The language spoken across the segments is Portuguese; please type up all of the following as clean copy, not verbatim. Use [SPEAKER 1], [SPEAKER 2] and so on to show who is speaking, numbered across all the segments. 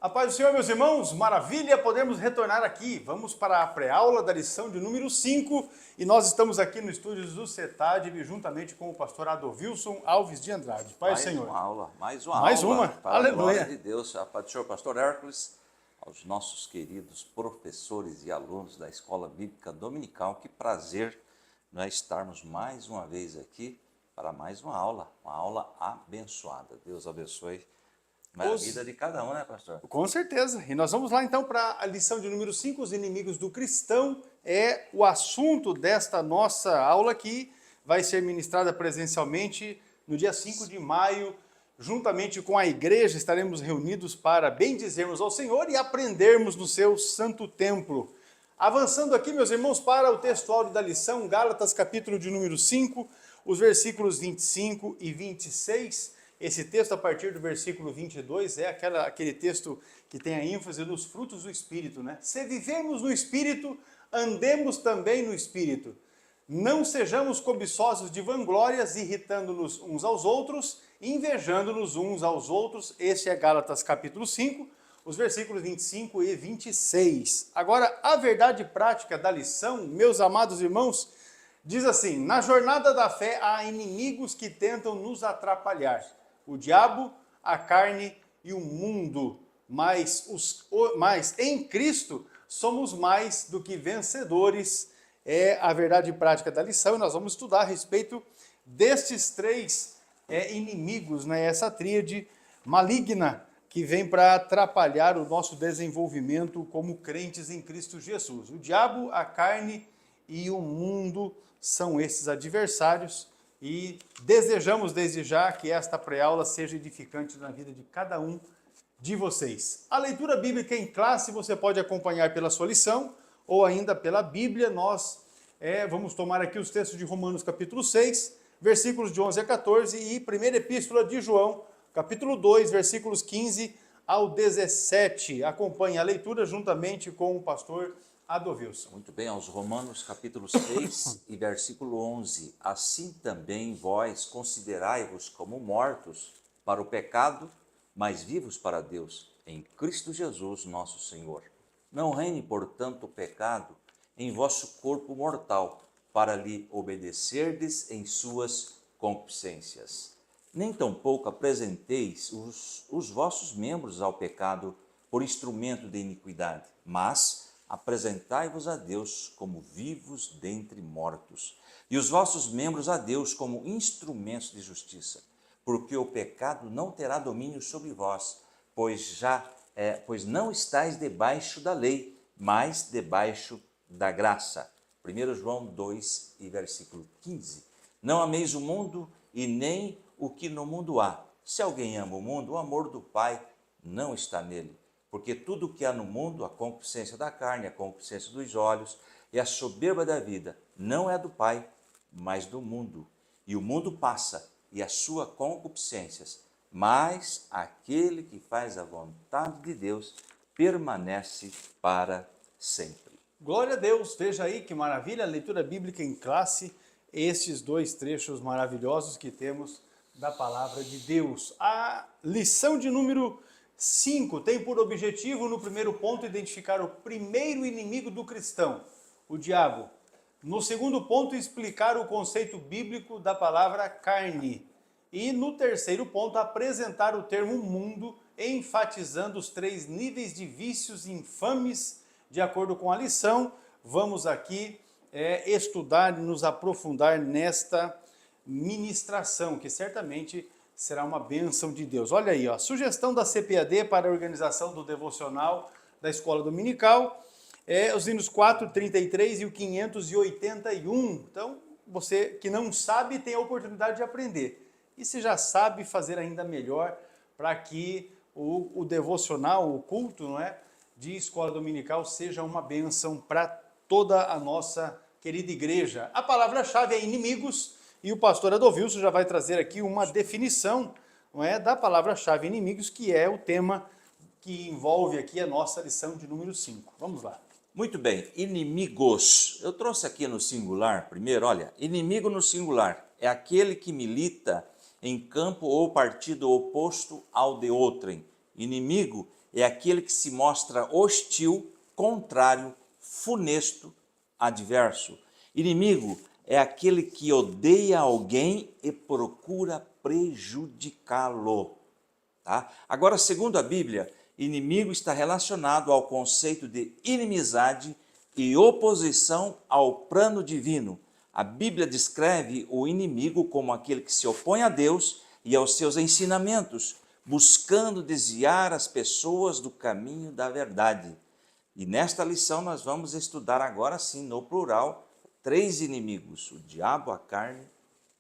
[SPEAKER 1] A paz do Senhor, meus irmãos, maravilha, podemos retornar aqui. Vamos para a pré-aula da lição de número 5 e nós estamos aqui no estúdio do CETADB juntamente com o pastor Adolvilson Alves de Andrade. Paz do Senhor.
[SPEAKER 2] Mais
[SPEAKER 1] Mais
[SPEAKER 2] uma
[SPEAKER 1] uma,
[SPEAKER 2] aula, para
[SPEAKER 1] aleluia.
[SPEAKER 2] a glória de Deus. A paz do Senhor, pastor Hércules, aos nossos queridos professores e alunos da Escola Bíblica Dominical, que prazer nós estarmos mais uma vez aqui para mais uma aula abençoada. Deus abençoe a vida de cada um, né, pastor?
[SPEAKER 1] Com certeza. E nós vamos lá então para a lição de número 5, os inimigos do cristão. É o assunto desta nossa aula que vai ser ministrada presencialmente no dia 5 de maio, juntamente com a igreja, estaremos reunidos para bendizermos ao Senhor e aprendermos no seu santo templo. Avançando aqui, meus irmãos, para o texto áudio da lição, Gálatas, capítulo de número 5, os versículos 25 e 26. Esse texto, a partir do versículo 22, é aquele texto que tem a ênfase nos frutos do Espírito, né? Se vivemos no Espírito, andemos também no Espírito. Não sejamos cobiçosos de vanglórias, irritando-nos uns aos outros, invejando-nos uns aos outros. Este é Gálatas capítulo 5, os versículos 25 e 26. Agora, a verdade prática da lição, meus amados irmãos, diz assim: na jornada da fé há inimigos que tentam nos atrapalhar. O diabo, a carne e o mundo. Mas em Cristo somos mais do que vencedores. É a verdade prática da lição, e nós vamos estudar a respeito destes três inimigos, né? Essa tríade maligna que vem para atrapalhar o nosso desenvolvimento como crentes em Cristo Jesus. O diabo, a carne e o mundo são esses adversários, e desejamos desde já que esta pré-aula seja edificante na vida de cada um de vocês. A leitura bíblica em classe você pode acompanhar pela sua lição ou ainda pela Bíblia. Nós vamos tomar aqui os textos de Romanos capítulo 6, versículos de 11 a 14 e primeira epístola de João, capítulo 2, versículos 15 ao 17. Acompanhe a leitura juntamente com o pastor Adolvilson.
[SPEAKER 2] Muito bem, aos Romanos capítulo 6 e versículo 11. Assim também vós considerai-vos como mortos para o pecado, mas vivos para Deus, em Cristo Jesus nosso Senhor. Não reine, portanto, o pecado em vosso corpo mortal, para lhe obedecerdes em suas concupiscências. Nem tampouco apresenteis os vossos membros ao pecado por instrumento de iniquidade, mas apresentai-vos a Deus como vivos dentre mortos, e os vossos membros a Deus como instrumentos de justiça, porque o pecado não terá domínio sobre vós, pois não estáis debaixo da lei, mas debaixo da graça. 1 João 2 e versículo 15. Não ameis o mundo e nem o que no mundo há. Se alguém ama o mundo, o amor do Pai não está nele. Porque tudo o que há no mundo, a concupiscência da carne, a concupiscência dos olhos e a soberba da vida, não é do Pai, mas do mundo. E o mundo passa, e as suas concupiscências, mas aquele que faz a vontade de Deus permanece para sempre.
[SPEAKER 1] Glória a Deus, veja aí que maravilha, a leitura bíblica em classe, estes dois trechos maravilhosos que temos da palavra de Deus. A lição de número 5 tem por objetivo, no primeiro ponto, identificar o primeiro inimigo do cristão, o diabo. No segundo ponto, explicar o conceito bíblico da palavra carne. E no terceiro ponto, apresentar o termo mundo, enfatizando os três níveis de vícios infames. De acordo com a lição, vamos aqui estudar e nos aprofundar nesta ministração, que certamente será uma bênção de Deus. Olha aí, ó, sugestão da CPAD para a organização do devocional da Escola Dominical, os hinos 433 e o 581. Então, você que não sabe tem a oportunidade de aprender. E se já sabe, fazer ainda melhor para que o devocional, o culto, não é, de Escola Dominical seja uma bênção para toda a nossa querida igreja. A palavra-chave é inimigos. E o pastor Adolvilson já vai trazer aqui uma definição, não é, da palavra-chave inimigos, que é o tema que envolve aqui a nossa lição de número 5. Vamos lá.
[SPEAKER 2] Muito bem, inimigos. Eu trouxe aqui no singular primeiro, olha, inimigo no singular é aquele que milita em campo ou partido oposto ao de outrem, Inimigo é aquele que se mostra hostil, contrário, funesto, adverso. Inimigo é aquele que odeia alguém e procura prejudicá-lo. Tá? Agora, segundo a Bíblia, inimigo está relacionado ao conceito de inimizade e oposição ao plano divino. A Bíblia descreve o inimigo como aquele que se opõe a Deus e aos seus ensinamentos, buscando desviar as pessoas do caminho da verdade. E nesta lição nós vamos estudar agora sim, no plural, 3 inimigos: o diabo, a carne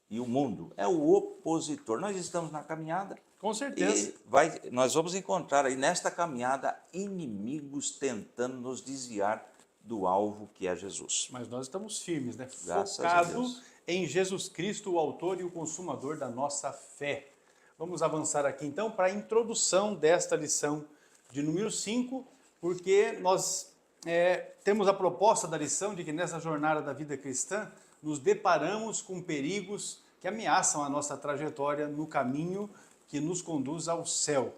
[SPEAKER 2] e o mundo. É o opositor. Nós estamos na caminhada.
[SPEAKER 1] Com certeza.
[SPEAKER 2] E nós vamos encontrar aí nesta caminhada inimigos tentando nos desviar do alvo que é Jesus.
[SPEAKER 1] Mas nós estamos firmes, né?
[SPEAKER 2] Graças a
[SPEAKER 1] Focado
[SPEAKER 2] Deus.
[SPEAKER 1] em Jesus Cristo, o autor e o consumador da nossa fé. Vamos avançar aqui então para a introdução desta lição de número 5, porque nós temos a proposta da lição de que nessa jornada da vida cristã nos deparamos com perigos que ameaçam a nossa trajetória no caminho que nos conduz ao céu.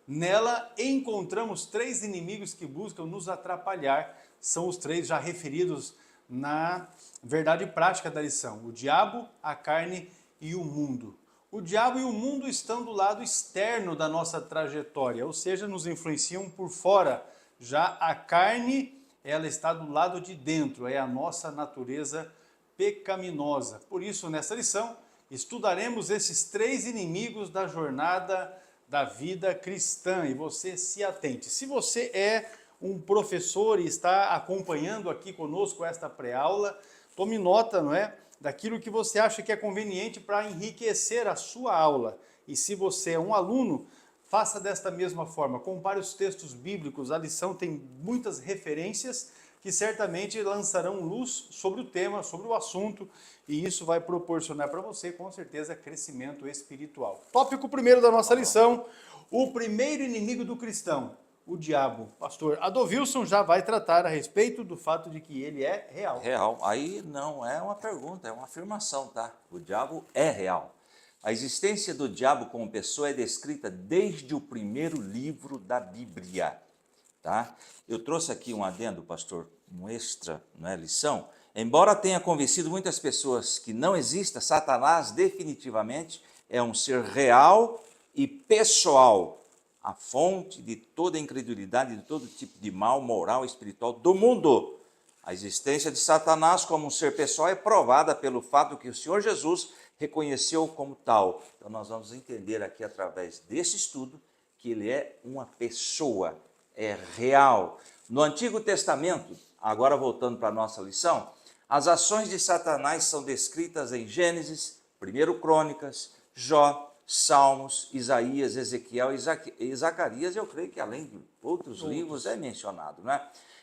[SPEAKER 1] Nela encontramos 3 inimigos que buscam nos atrapalhar. São os 3 já referidos na verdade prática da lição: o diabo, a carne e o mundo. O diabo e o mundo estão do lado externo da nossa trajetória, ou seja, nos influenciam por fora. Já a carne, ela está do lado de dentro, é a nossa natureza pecaminosa. Por isso, nessa lição, estudaremos esses 3 inimigos da jornada da vida cristã. E você se atente. Se você é um professor e está acompanhando aqui conosco esta pré-aula, tome nota, não é, daquilo que você acha que é conveniente para enriquecer a sua aula. E se você é um aluno, faça desta mesma forma. Compare os textos bíblicos. A lição tem muitas referências que certamente lançarão luz sobre o tema, sobre o assunto, e isso vai proporcionar para você, com certeza, crescimento espiritual. Tópico primeiro da nossa lição: o primeiro inimigo do cristão, o diabo. Pastor Adolfilson já vai tratar a respeito do fato de que ele é real.
[SPEAKER 2] Real. Aí não é uma pergunta, é uma afirmação, tá? O diabo é real. A existência do diabo como pessoa é descrita desde o primeiro livro da Bíblia. Tá? Eu trouxe aqui um adendo, pastor, um extra, não é, lição. Embora tenha convencido muitas pessoas que não exista, Satanás definitivamente é um ser real e pessoal, a fonte de toda incredulidade, de todo tipo de mal moral e espiritual do mundo. A existência de Satanás como um ser pessoal é provada pelo fato que o Senhor Jesus reconheceu como tal. Então nós vamos entender aqui através desse estudo que ele é uma pessoa, é real. No Antigo Testamento, agora voltando para a nossa lição, as ações de Satanás são descritas em Gênesis, 1 Crônicas, Jó, Salmos, Isaías, Ezequiel e Zacarias. Eu creio que além de outros livros é mencionado, né?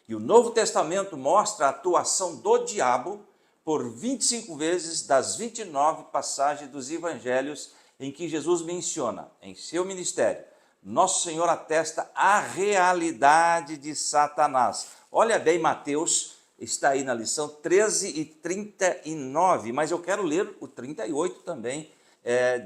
[SPEAKER 2] E o Novo Testamento mostra a atuação do diabo por 25 vezes das 29 passagens dos evangelhos em que Jesus menciona em seu ministério. Nosso Senhor atesta a realidade de Satanás. Olha bem, Mateus, está aí na lição 13 e 39, mas eu quero ler o 38 também,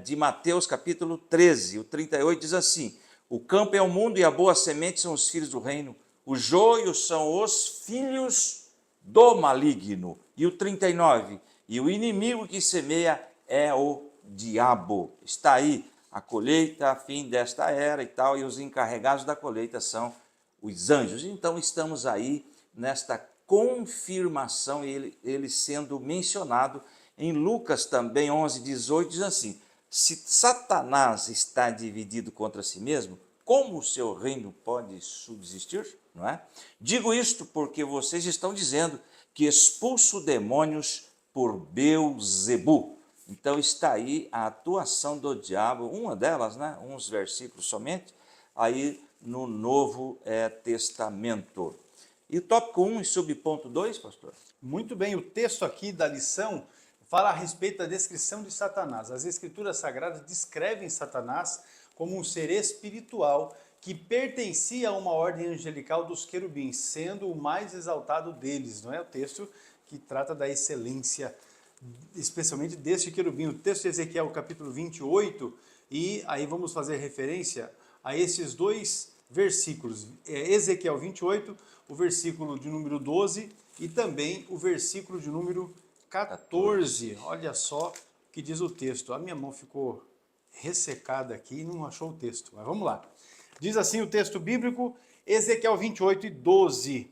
[SPEAKER 2] de Mateus capítulo 13. O 38 diz assim: o campo é o mundo e a boa semente são os filhos do reino. O joio são os filhos do maligno. E o 39, e o inimigo que semeia é o diabo. Está aí a colheita, a fim desta era e tal, e os encarregados da colheita são os anjos. Então estamos aí nesta confirmação, ele sendo mencionado em Lucas também 11:18, diz assim: se Satanás está dividido contra si mesmo, como o seu reino pode subsistir? Não é? Digo isto porque vocês estão dizendo que expulso demônios por Beelzebu. Então está aí a atuação do diabo, uma delas, né, uns versículos somente, aí no Novo Testamento. E o tópico 1 e subponto 2, pastor?
[SPEAKER 1] Muito bem, o texto aqui da lição fala a respeito da descrição de Satanás. As Escrituras Sagradas descrevem Satanás como um ser espiritual que pertencia a uma ordem angelical dos querubins, sendo o mais exaltado deles. Não é o texto que trata da excelência, especialmente deste querubim. O texto de Ezequiel, capítulo 28, e aí vamos fazer referência a esses dois versículos, Ezequiel 28, o versículo de número 12 e também o versículo de número 14. Olha só o que diz o texto. A minha mão ficou ressecada aqui e não achou o texto, mas vamos lá. Diz assim o texto bíblico, Ezequiel 28 e 12.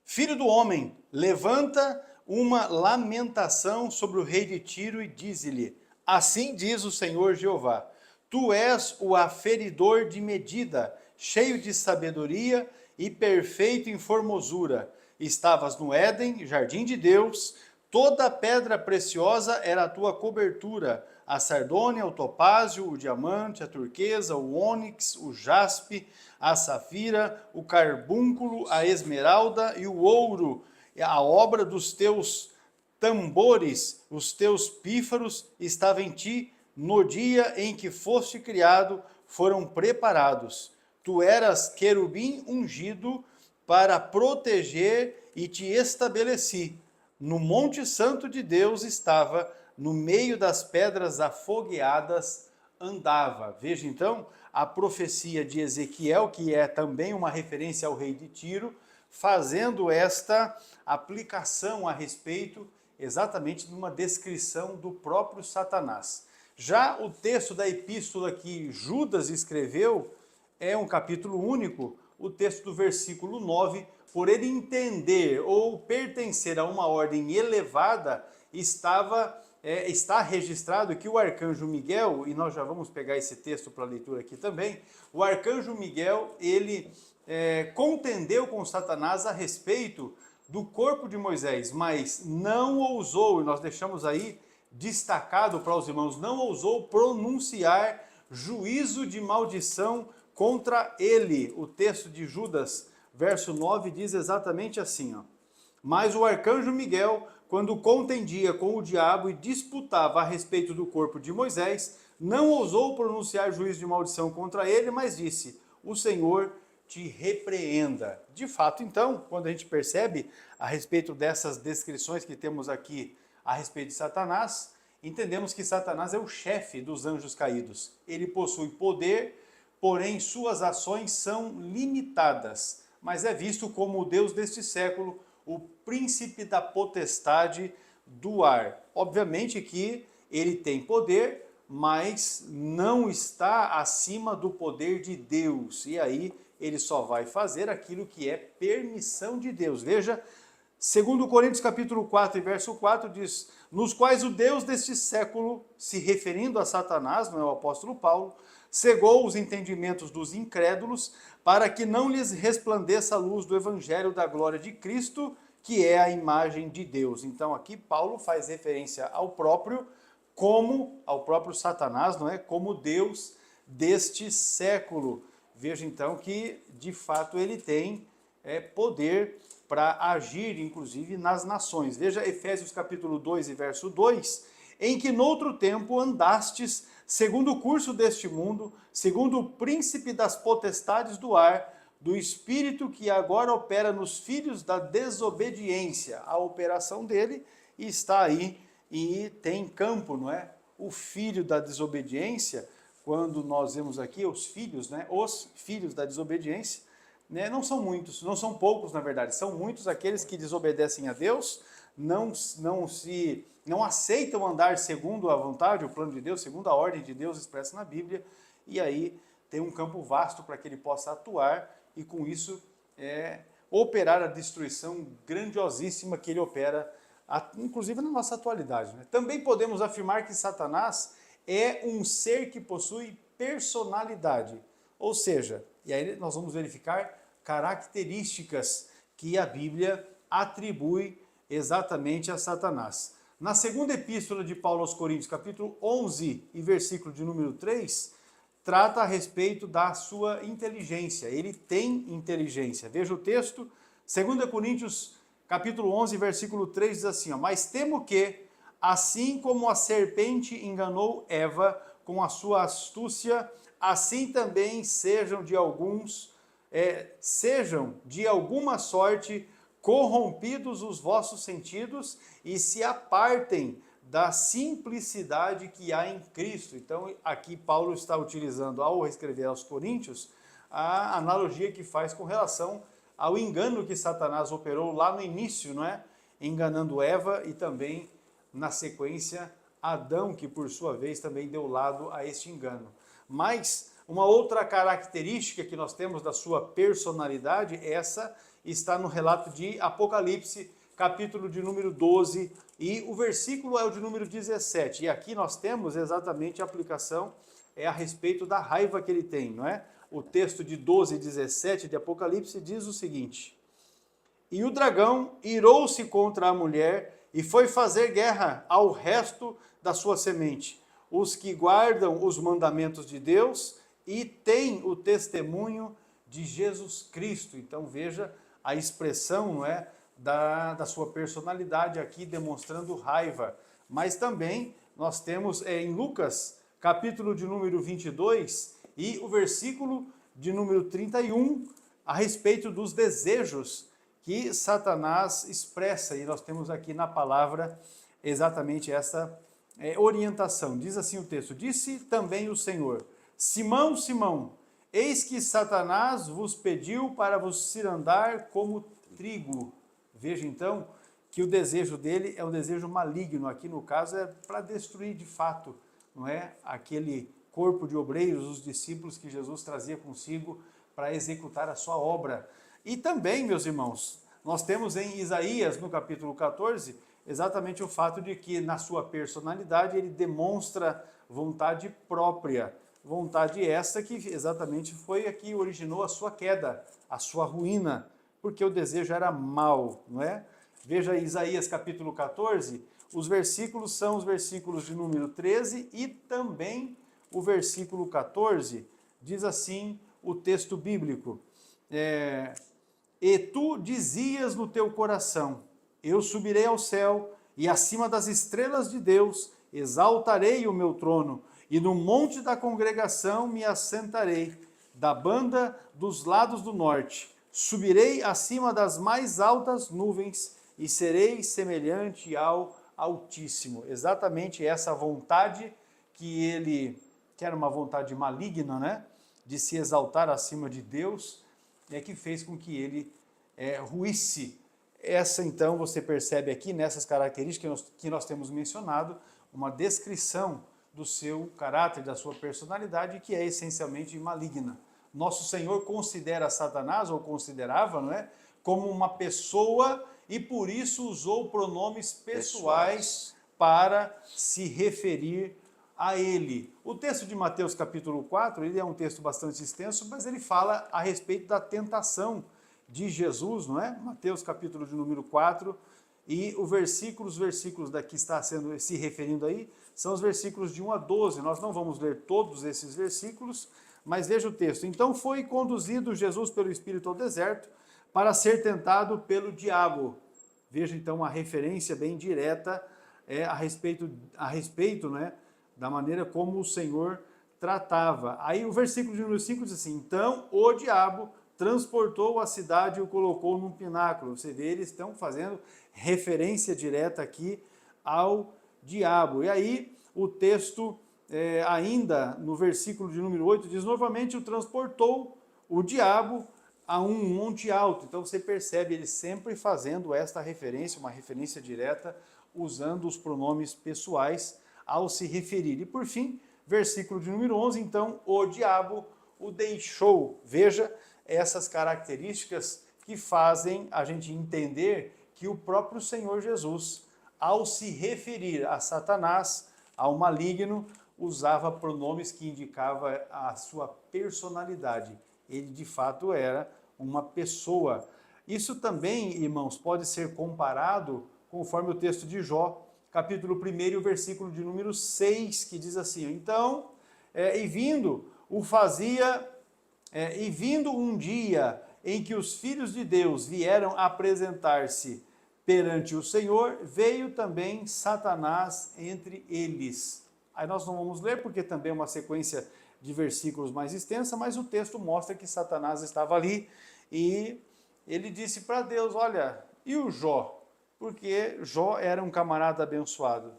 [SPEAKER 1] Filho do homem, levanta uma lamentação sobre o rei de Tiro e dize-lhe, assim diz o Senhor Jeová, tu és o aferidor de medida, cheio de sabedoria e perfeito em formosura. Estavas no Éden, jardim de Deus, toda pedra preciosa era a tua cobertura, a sardônia, o topázio, o diamante, a turquesa, o ônix, o jaspe, a safira, o carbúnculo, a esmeralda e o ouro, a obra dos teus tambores, os teus pífaros estava em ti, no dia em que foste criado, foram preparados. Tu eras querubim ungido para proteger e te estabeleci. No Monte Santo de Deus estava, no meio das pedras afogueadas andava. Veja então a profecia de Ezequiel, que é também uma referência ao rei de Tiro, fazendo esta aplicação a respeito exatamente de uma descrição do próprio Satanás. Já o texto da epístola que Judas escreveu é um capítulo único, o texto do versículo 9, por ele entender ou pertencer a uma ordem elevada, está registrado que o arcanjo Miguel, e nós já vamos pegar esse texto para leitura aqui também, o arcanjo Miguel, ele contendeu com Satanás a respeito do corpo de Moisés, mas não ousou, e nós deixamos aí destacado para os irmãos, não ousou pronunciar juízo de maldição contra ele. O texto de Judas, verso 9, diz exatamente assim, ó. Mas o arcanjo Miguel, quando contendia com o diabo e disputava a respeito do corpo de Moisés, não ousou pronunciar juízo de maldição contra ele, mas disse, o Senhor te repreenda. De fato, então, quando a gente percebe a respeito dessas descrições que temos aqui a respeito de Satanás, entendemos que Satanás é o chefe dos anjos caídos. Ele possui poder, porém suas ações são limitadas, mas é visto como o Deus deste século, o príncipe da potestade do ar. Obviamente que ele tem poder, mas não está acima do poder de Deus. E aí ele só vai fazer aquilo que é permissão de Deus. Veja, 2 Coríntios capítulo 4 e verso 4 diz, nos quais o Deus deste século, se referindo a Satanás, não é o apóstolo Paulo, cegou os entendimentos dos incrédulos, para que não lhes resplandeça a luz do evangelho da glória de Cristo, que é a imagem de Deus. Então aqui Paulo faz referência ao próprio Satanás, não é? Como Deus deste século. Veja então que, de fato, ele tem poder para agir, inclusive, nas nações. Veja Efésios capítulo 2 e verso 2, em que noutro tempo andastes segundo o curso deste mundo, segundo o príncipe das potestades do ar, do espírito que agora opera nos filhos da desobediência. A operação dele está aí e tem campo, não é? O filho da desobediência, quando nós vemos aqui os filhos, né? Os filhos da desobediência, né? Não são muitos, não são poucos, na verdade, são muitos aqueles que desobedecem a Deus, não aceitam andar segundo a vontade, o plano de Deus, segundo a ordem de Deus expressa na Bíblia, e aí tem um campo vasto para que ele possa atuar e com isso operar a destruição grandiosíssima que ele opera, inclusive na nossa atualidade, né? Também podemos afirmar que Satanás é um ser que possui personalidade, ou seja, e aí nós vamos verificar características que a Bíblia atribui exatamente a Satanás. Na segunda epístola de Paulo aos Coríntios, capítulo 11 e versículo de número 3, trata a respeito da sua inteligência. Ele tem inteligência. Veja o texto, 2 Coríntios, capítulo 11, versículo 3, diz assim, ó, mas temo que, assim como a serpente enganou Eva com a sua astúcia, assim também sejam de alguma sorte corrompidos os vossos sentidos e se apartem da simplicidade que há em Cristo. Então, aqui Paulo está utilizando, ao escrever aos Coríntios, a analogia que faz com relação ao engano que Satanás operou lá no início, não é? Enganando Eva e também, na sequência, Adão, que por sua vez também deu lado a este engano. Mas uma outra característica que nós temos da sua personalidade, essa está no relato de Apocalipse, capítulo de número 12, e o versículo é o de número 17. E aqui nós temos exatamente a aplicação a respeito da raiva que ele tem, não é? O texto de 12 e 17 de Apocalipse diz o seguinte: E o dragão irou-se contra a mulher e foi fazer guerra ao resto da sua semente, os que guardam os mandamentos de Deus e têm o testemunho de Jesus Cristo. Então veja a expressão, não é, da sua personalidade aqui, demonstrando raiva. Mas também nós temos em Lucas, capítulo de número 22, e o versículo de número 31, a respeito dos desejos que Satanás expressa. E nós temos aqui na palavra exatamente essa orientação. Diz assim o texto: Disse também o Senhor: Simão, Simão, eis que Satanás vos pediu para vos cirandar como trigo. Veja então que o desejo dele é um desejo maligno. Aqui no caso é para destruir de fato, não é? Aquele corpo de obreiros, os discípulos que Jesus trazia consigo para executar a sua obra. E também, meus irmãos, nós temos em Isaías, no capítulo 14, exatamente o fato de que na sua personalidade ele demonstra vontade própria. Vontade essa que exatamente foi a que originou a sua queda, a sua ruína, porque o desejo era mau, não é? Veja Isaías capítulo 14, os versículos são os versículos de número 13 e também o versículo 14, diz assim o texto bíblico: E tu dizias no teu coração: Eu subirei ao céu, e acima das estrelas de Deus exaltarei o meu trono, e no monte da congregação me assentarei, da banda dos lados do norte. Subirei acima das mais altas nuvens, e serei semelhante ao Altíssimo. Exatamente essa vontade que era uma vontade maligna, né? De se exaltar acima de Deus, que fez com que ele ruísse. Essa, então, você percebe aqui, nessas características que nós temos mencionado, uma descrição do seu caráter, da sua personalidade, que é essencialmente maligna. Nosso Senhor considera Satanás, ou considerava, não é, como uma pessoa, e por isso usou pronomes pessoais para se referir a ele. O texto de Mateus capítulo 4, ele é um texto bastante extenso, mas ele fala a respeito da tentação de Jesus, não é? Mateus capítulo de número 4, e os versículos daqui está se referindo aí, são os versículos de 1 a 12. Nós não vamos ler todos esses versículos, mas veja o texto. Então foi conduzido Jesus pelo Espírito ao deserto para ser tentado pelo diabo. Veja então uma referência bem direta a respeito, né, da maneira como o Senhor tratava. Aí o versículo de número 5 diz assim: Então o diabo transportou a cidade e o colocou num pináculo. Você vê, eles estão fazendo referência direta aqui ao diabo. E aí o texto, ainda no versículo de número 8, diz: Novamente o transportou o diabo a um monte alto. Então você percebe ele sempre fazendo esta referência, uma referência direta, usando os pronomes pessoais ao se referir. E por fim, versículo de número 11, então o diabo o deixou. Veja essas características que fazem a gente entender que o próprio Senhor Jesus, ao se referir a Satanás, ao maligno, usava pronomes que indicavam a sua personalidade. Ele de fato era uma pessoa. Isso também, irmãos, pode ser comparado conforme o texto de Jó, capítulo 1 e o versículo de número 6, que diz assim: Então, vindo um dia em que os filhos de Deus vieram apresentar-se perante o Senhor, veio também Satanás entre eles. Aí nós não vamos ler, porque também é uma sequência de versículos mais extensa, mas o texto mostra que Satanás estava ali e ele disse para Deus: olha, e o Jó? Porque Jó era um camarada abençoado.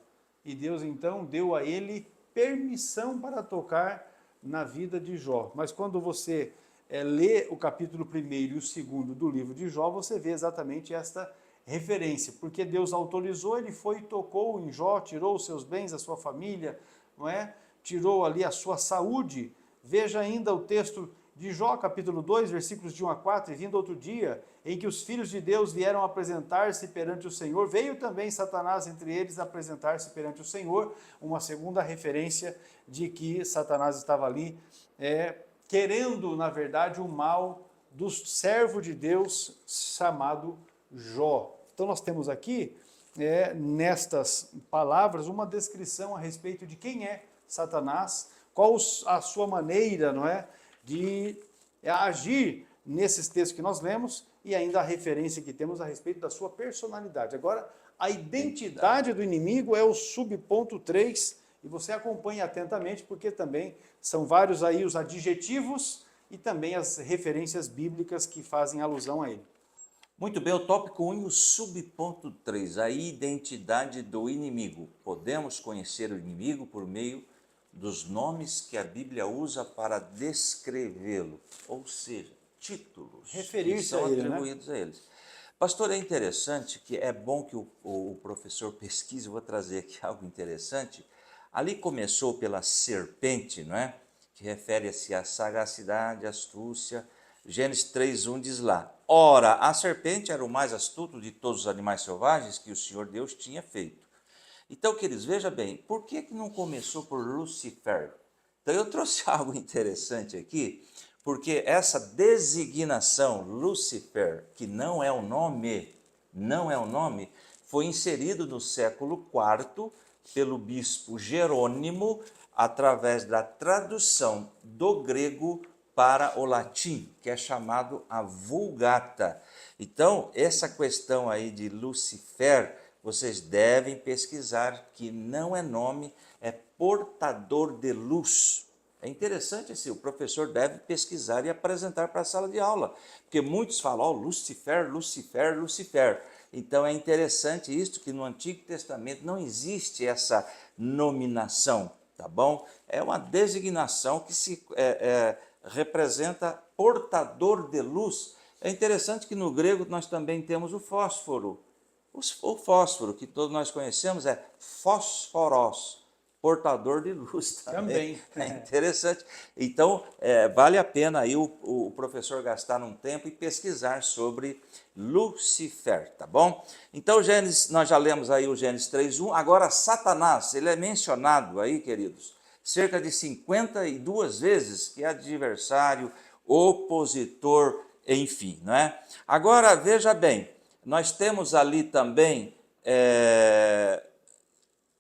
[SPEAKER 1] e Deus então deu a ele permissão para tocar na vida de Jó. Mas quando você lê o capítulo 1º e o 2º do livro de Jó, você vê exatamente esta referência, porque Deus autorizou, ele foi e tocou em Jó, tirou os seus bens, a sua família, não é? Tirou ali a sua saúde. Veja ainda o texto de Jó, capítulo 2, versículos de 1 a 4, e vindo outro dia, em que os filhos de Deus vieram apresentar-se perante o Senhor, veio também Satanás entre eles apresentar-se perante o Senhor, uma segunda referência de que Satanás estava ali querendo, na verdade, o mal do servo de Deus chamado Jó. Então nós temos aqui, nestas palavras, uma descrição a respeito de quem é Satanás, qual a sua maneira, não é, de agir nesses textos que nós lemos, e ainda a referência que temos a respeito da sua personalidade. Agora, a identidade do inimigo é o subponto 3, e você acompanha atentamente, porque também são vários aí os adjetivos e também as referências bíblicas que fazem alusão a ele.
[SPEAKER 2] Muito bem, o tópico 1 e o subponto 3, a identidade do inimigo. Podemos conhecer o inimigo por meio dos nomes que a Bíblia usa para descrevê-lo, ou seja, títulos que são atribuídos a eles. Pastor, é interessante que é bom que o professor pesquise, vou trazer aqui algo interessante. Ali começou pela serpente, não é? Que refere-se à sagacidade, astúcia. Gênesis 3:1 diz lá: ora, a serpente era o mais astuto de todos os animais selvagens que o Senhor Deus tinha feito. Então, queridos, veja bem, por que não começou por Lucifer? Então, eu trouxe algo interessante aqui, porque essa designação Lucifer, que não é o nome, foi inserido no século IV pelo bispo Jerônimo, através da tradução do grego para o latim, que é chamado a Vulgata. Então, essa questão aí de Lucifer, vocês devem pesquisar, que não é nome, é portador de luz. É interessante assim, o professor deve pesquisar e apresentar para a sala de aula, porque muitos falam, Lucifer, Lucifer, Lucifer. Então é interessante isto, que no Antigo Testamento não existe essa nominação, tá bom? É uma designação que se representa portador de luz. É interessante que no grego nós também temos o fósforo. O fósforo, que todos nós conhecemos, é fósforos, portador de luz também. É interessante. Então, vale a pena aí o professor gastar um tempo e pesquisar sobre Lucifer, tá bom? Então, Gênesis, nós já lemos aí o Gênesis 3:1. Agora, Satanás, ele é mencionado aí, queridos, cerca de 52 vezes, que é adversário, opositor, enfim, não é? Agora, veja bem, nós temos ali também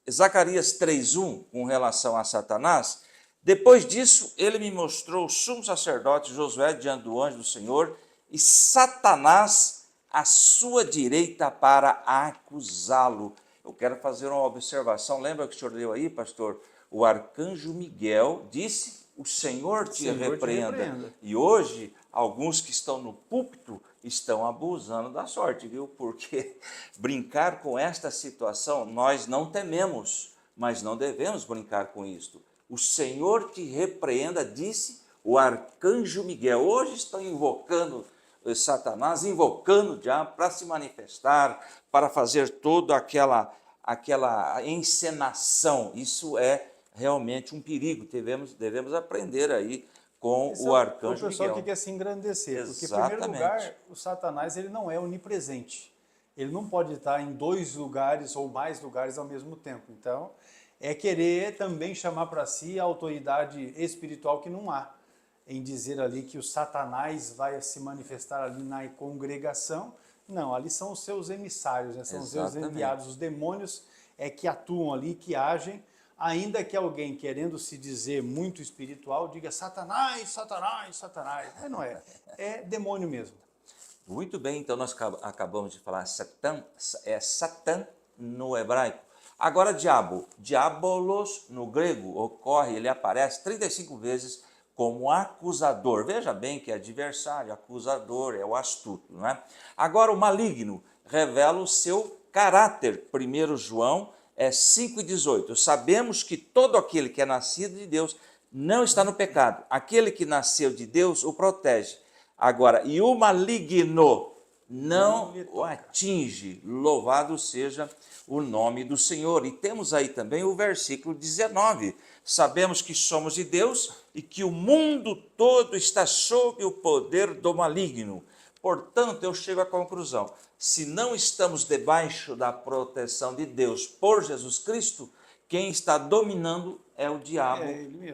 [SPEAKER 2] Zacarias 3:1 com relação a Satanás. Depois disso, ele me mostrou o sumo sacerdote Josué diante do anjo do Senhor e Satanás à sua direita para acusá-lo. Eu quero fazer uma observação. Lembra que o senhor leu aí, pastor? O arcanjo Miguel disse: o Senhor te repreenda. E hoje, alguns que estão no púlpito estão abusando da sorte, viu? Porque brincar com esta situação, nós não tememos, mas não devemos brincar com isto. O Senhor te repreenda, disse o arcanjo Miguel. Hoje estão invocando Satanás, invocando o diabo para se manifestar, para fazer toda aquela encenação. Isso é realmente um perigo. Devemos aprender aí com o arcanjo Miguel.
[SPEAKER 1] O pessoal que quer se engrandecer.
[SPEAKER 2] Exatamente.
[SPEAKER 1] Porque, em primeiro lugar, o Satanás ele não é onipresente. Ele não pode estar em 2 lugares ou mais lugares ao mesmo tempo. Então, é querer também chamar para si a autoridade espiritual que não há. Em dizer ali que o Satanás vai se manifestar ali na congregação. Não, ali são os seus emissários, né? São os seus enviados. Os demônios que atuam ali, que agem. Ainda que alguém querendo se dizer muito espiritual, diga Satanás, Satanás, Satanás. Mas não é, é demônio mesmo.
[SPEAKER 2] Muito bem, então nós acabamos de falar Satã, é Satã no hebraico. Agora diabo, diabolos no grego ocorre, ele aparece 35 vezes como acusador. Veja bem que é adversário, acusador, é o astuto, não é? Agora o maligno revela o seu caráter. 1 João 5:18. Sabemos que todo aquele que é nascido de Deus não está no pecado. Aquele que nasceu de Deus o protege. Agora, e o maligno não o atinge. Louvado seja o nome do Senhor. E temos aí também o versículo 19. Sabemos que somos de Deus e que o mundo todo está sob o poder do maligno. Portanto, eu chego à conclusão, se não estamos debaixo da proteção de Deus por Jesus Cristo, quem está dominando é o diabo,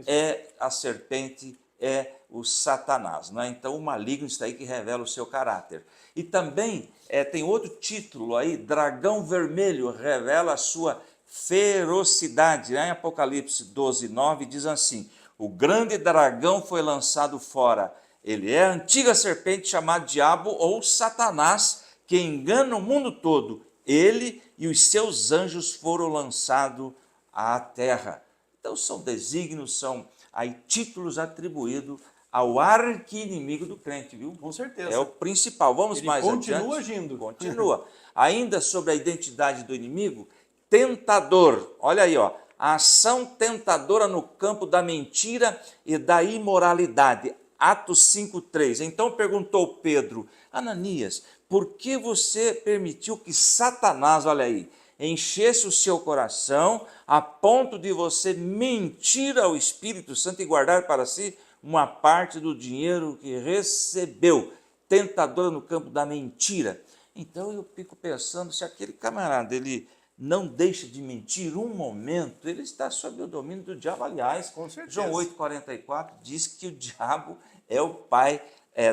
[SPEAKER 2] é a serpente, é o Satanás. Né? Então, o maligno está aí que revela o seu caráter. E também tem outro título aí, dragão vermelho, revela a sua ferocidade. Em Apocalipse 12:9 diz assim, o grande dragão foi lançado fora. Ele é a antiga serpente chamada diabo ou Satanás, que engana o mundo todo. Ele e os seus anjos foram lançados à terra. Então são desígnios, são aí títulos atribuídos ao arqui-inimigo do crente, viu?
[SPEAKER 1] Com certeza.
[SPEAKER 2] É o principal. Vamos mais adiante.
[SPEAKER 1] Continua agindo.
[SPEAKER 2] Continua. Ainda sobre a identidade do inimigo, tentador. Olha aí, ó. A ação tentadora no campo da mentira e da imoralidade. Atos 5:3. Então perguntou Pedro, Ananias, por que você permitiu que Satanás, olha aí, enchesse o seu coração a ponto de você mentir ao Espírito Santo e guardar para si uma parte do dinheiro que recebeu? Tentadora no campo da mentira. Então eu fico pensando, se aquele camarada, ele não deixa de mentir um momento, ele está sob o domínio do diabo. Aliás,
[SPEAKER 1] com certeza.
[SPEAKER 2] João 8:44 diz que o diabo é o pai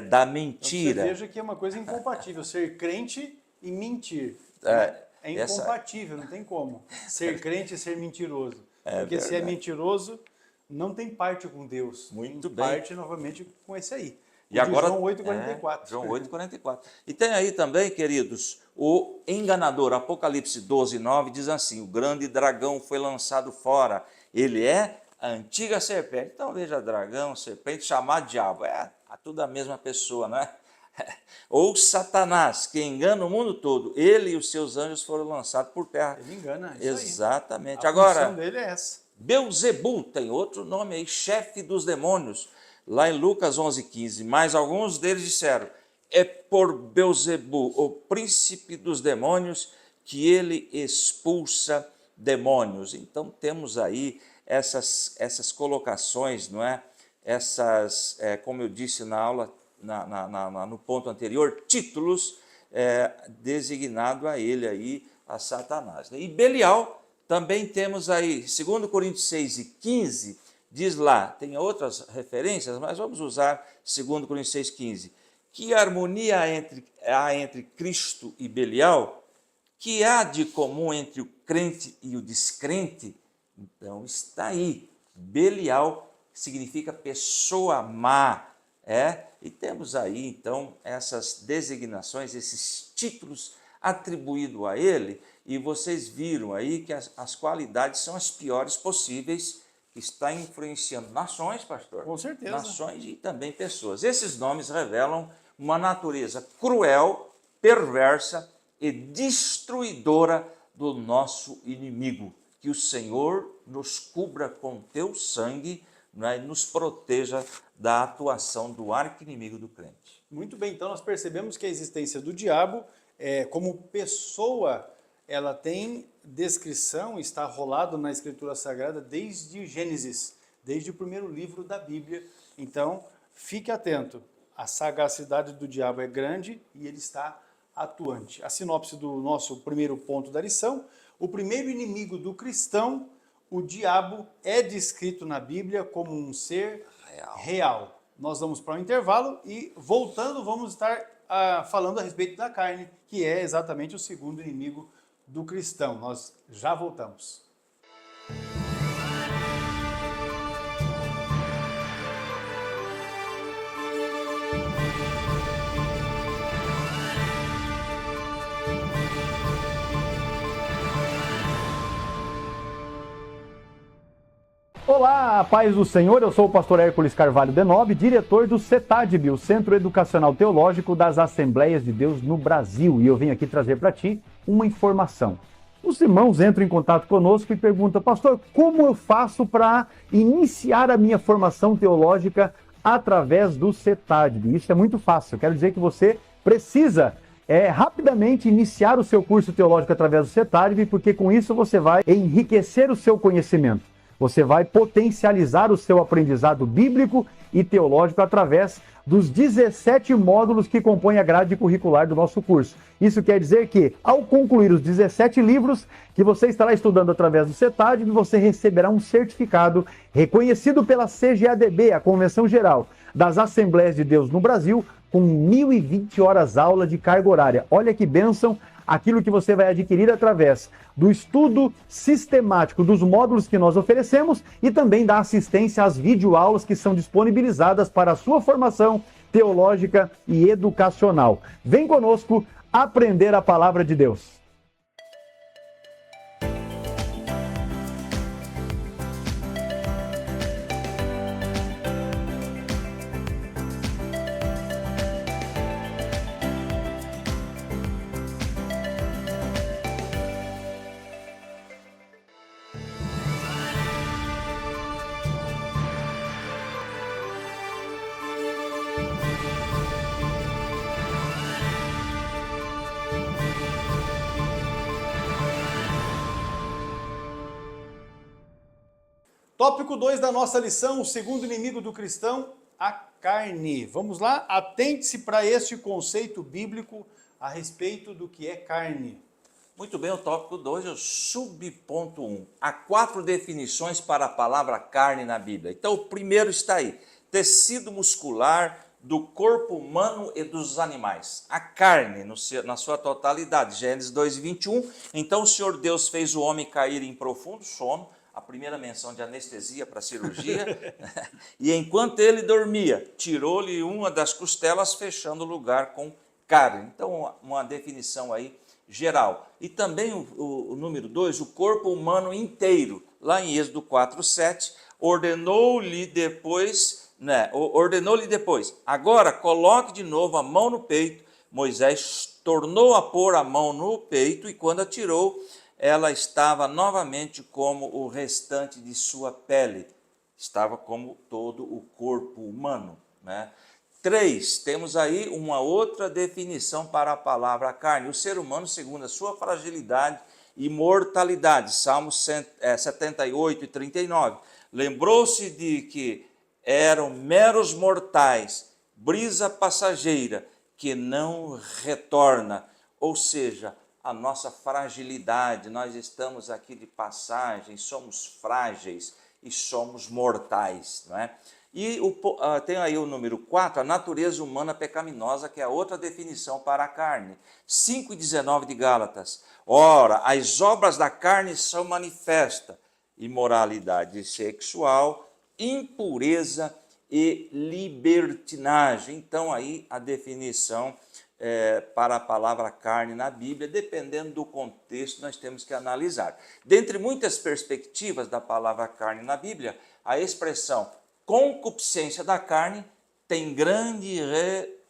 [SPEAKER 2] da mentira.
[SPEAKER 1] Você veja que é uma coisa incompatível, ser crente e mentir. É incompatível, não tem como. Ser crente e ser mentiroso. Porque
[SPEAKER 2] verdade.
[SPEAKER 1] Se é mentiroso, não tem parte com Deus.
[SPEAKER 2] Muito
[SPEAKER 1] tem
[SPEAKER 2] bem.
[SPEAKER 1] parte novamente com esse aí.
[SPEAKER 2] E agora,
[SPEAKER 1] João 8:44.
[SPEAKER 2] João 8:44. E tem aí também, queridos, o enganador. Apocalipse 12:9 diz assim, o grande dragão foi lançado fora. Ele é a antiga serpente. Então veja, dragão, serpente, chamado diabo. Tudo a mesma pessoa, né? Ou Satanás, que engana o mundo todo. Ele e os seus anjos foram lançados por terra.
[SPEAKER 1] Ele engana, isso
[SPEAKER 2] exatamente.
[SPEAKER 1] aí. A função dele é essa.
[SPEAKER 2] Beelzebul tem outro nome aí, chefe dos demônios. Lá em Lucas 11:15, mas alguns deles disseram, é por Beelzebul, o príncipe dos demônios, que ele expulsa demônios. Então temos aí essas colocações, não é? Essas, como eu disse na aula, no ponto anterior, títulos designado a ele aí, a Satanás. E Belial, também temos aí, 2 Coríntios 6:15, diz lá, tem outras referências, mas vamos usar 2 Coríntios 6:15. Que harmonia há entre Cristo e Belial? Que há de comum entre o crente e o descrente? Então está aí, Belial significa pessoa má, e temos aí então essas designações, esses títulos atribuídos a ele, e vocês viram aí que as qualidades são as piores possíveis, que está influenciando nações, pastor?
[SPEAKER 1] Com certeza.
[SPEAKER 2] Nações e também pessoas. Esses nomes revelam uma natureza cruel, perversa e destruidora do nosso inimigo. Que o Senhor nos cubra com teu sangue, né, e nos proteja da atuação do arqui-inimigo do crente.
[SPEAKER 1] Muito bem, então nós percebemos que a existência do diabo, como pessoa, ela tem descrição, está rolado na Escritura Sagrada desde Gênesis, desde o primeiro livro da Bíblia. Então, fique atento, a sagacidade do diabo é grande e ele está atuante. A sinopse do nosso primeiro ponto da lição: o primeiro inimigo do cristão, o diabo, é descrito na Bíblia como um ser real. Nós vamos para um intervalo e, voltando, vamos estar falando a respeito da carne, que é exatamente o segundo inimigo do cristão. Nós já voltamos. Olá, a paz do Senhor, eu sou o pastor Hércules Carvalho Denobe, diretor do CETADB, o Centro Educacional Teológico das Assembleias de Deus no Brasil. E eu venho aqui trazer para ti uma informação.
[SPEAKER 3] Os irmãos entram em contato conosco e perguntam: pastor, como eu faço para iniciar a minha formação teológica através do CETAD? Isso é muito fácil. Eu quero dizer que você precisa rapidamente iniciar o seu curso teológico através do CETAD, porque com isso você vai enriquecer o seu conhecimento. Você vai potencializar o seu aprendizado bíblico e teológico através dos 17 módulos que compõem a grade curricular do nosso curso. Isso quer dizer que, ao concluir os 17 livros que você estará estudando através do CETAD, você receberá um certificado reconhecido pela CGADB, a Convenção Geral das Assembleias de Deus no Brasil, com 1.020 horas aula de carga horária. Olha que bênção aquilo que você vai adquirir através do estudo sistemático dos módulos que nós oferecemos e também da assistência às videoaulas que são disponibilizadas para a sua formação teológica e educacional. Vem conosco aprender a palavra de Deus.
[SPEAKER 1] Tópico 2 da nossa lição, o segundo inimigo do cristão, a carne. Vamos lá? Atente-se para este conceito bíblico a respeito do que é carne.
[SPEAKER 2] Muito bem, o tópico 2 é o subponto 1. Há 4 definições para a palavra carne na Bíblia. Então, o primeiro está aí: tecido muscular do corpo humano e dos animais. A carne, na sua totalidade. Gênesis 2:21. Então, o Senhor Deus fez o homem cair em profundo sono, a primeira menção de anestesia para cirurgia, e enquanto ele dormia, tirou-lhe uma das costelas, fechando o lugar com carne. Então, uma definição aí geral. E também o número 2, o corpo humano inteiro, lá em Êxodo 4:7, ordenou-lhe depois, agora coloque de novo a mão no peito. Moisés tornou a pôr a mão no peito, e quando a tirou, ela estava novamente como o restante de sua pele, estava como todo o corpo humano, né? 3, temos aí uma outra definição para a palavra carne: o ser humano segundo a sua fragilidade e mortalidade. Salmos 78:39. Lembrou-se de que eram meros mortais, brisa passageira que não retorna, ou seja, a nossa fragilidade. Nós estamos aqui de passagem, somos frágeis e somos mortais, não é? E tem aí o número 4, a natureza humana pecaminosa, que é a outra definição para a carne. 5:19 de Gálatas. Ora, as obras da carne são manifestas: imoralidade sexual, impureza e libertinagem. Então aí a definição para a palavra carne na Bíblia, dependendo do contexto, nós temos que analisar. Dentre muitas perspectivas da palavra carne na Bíblia, a expressão concupiscência da carne tem grande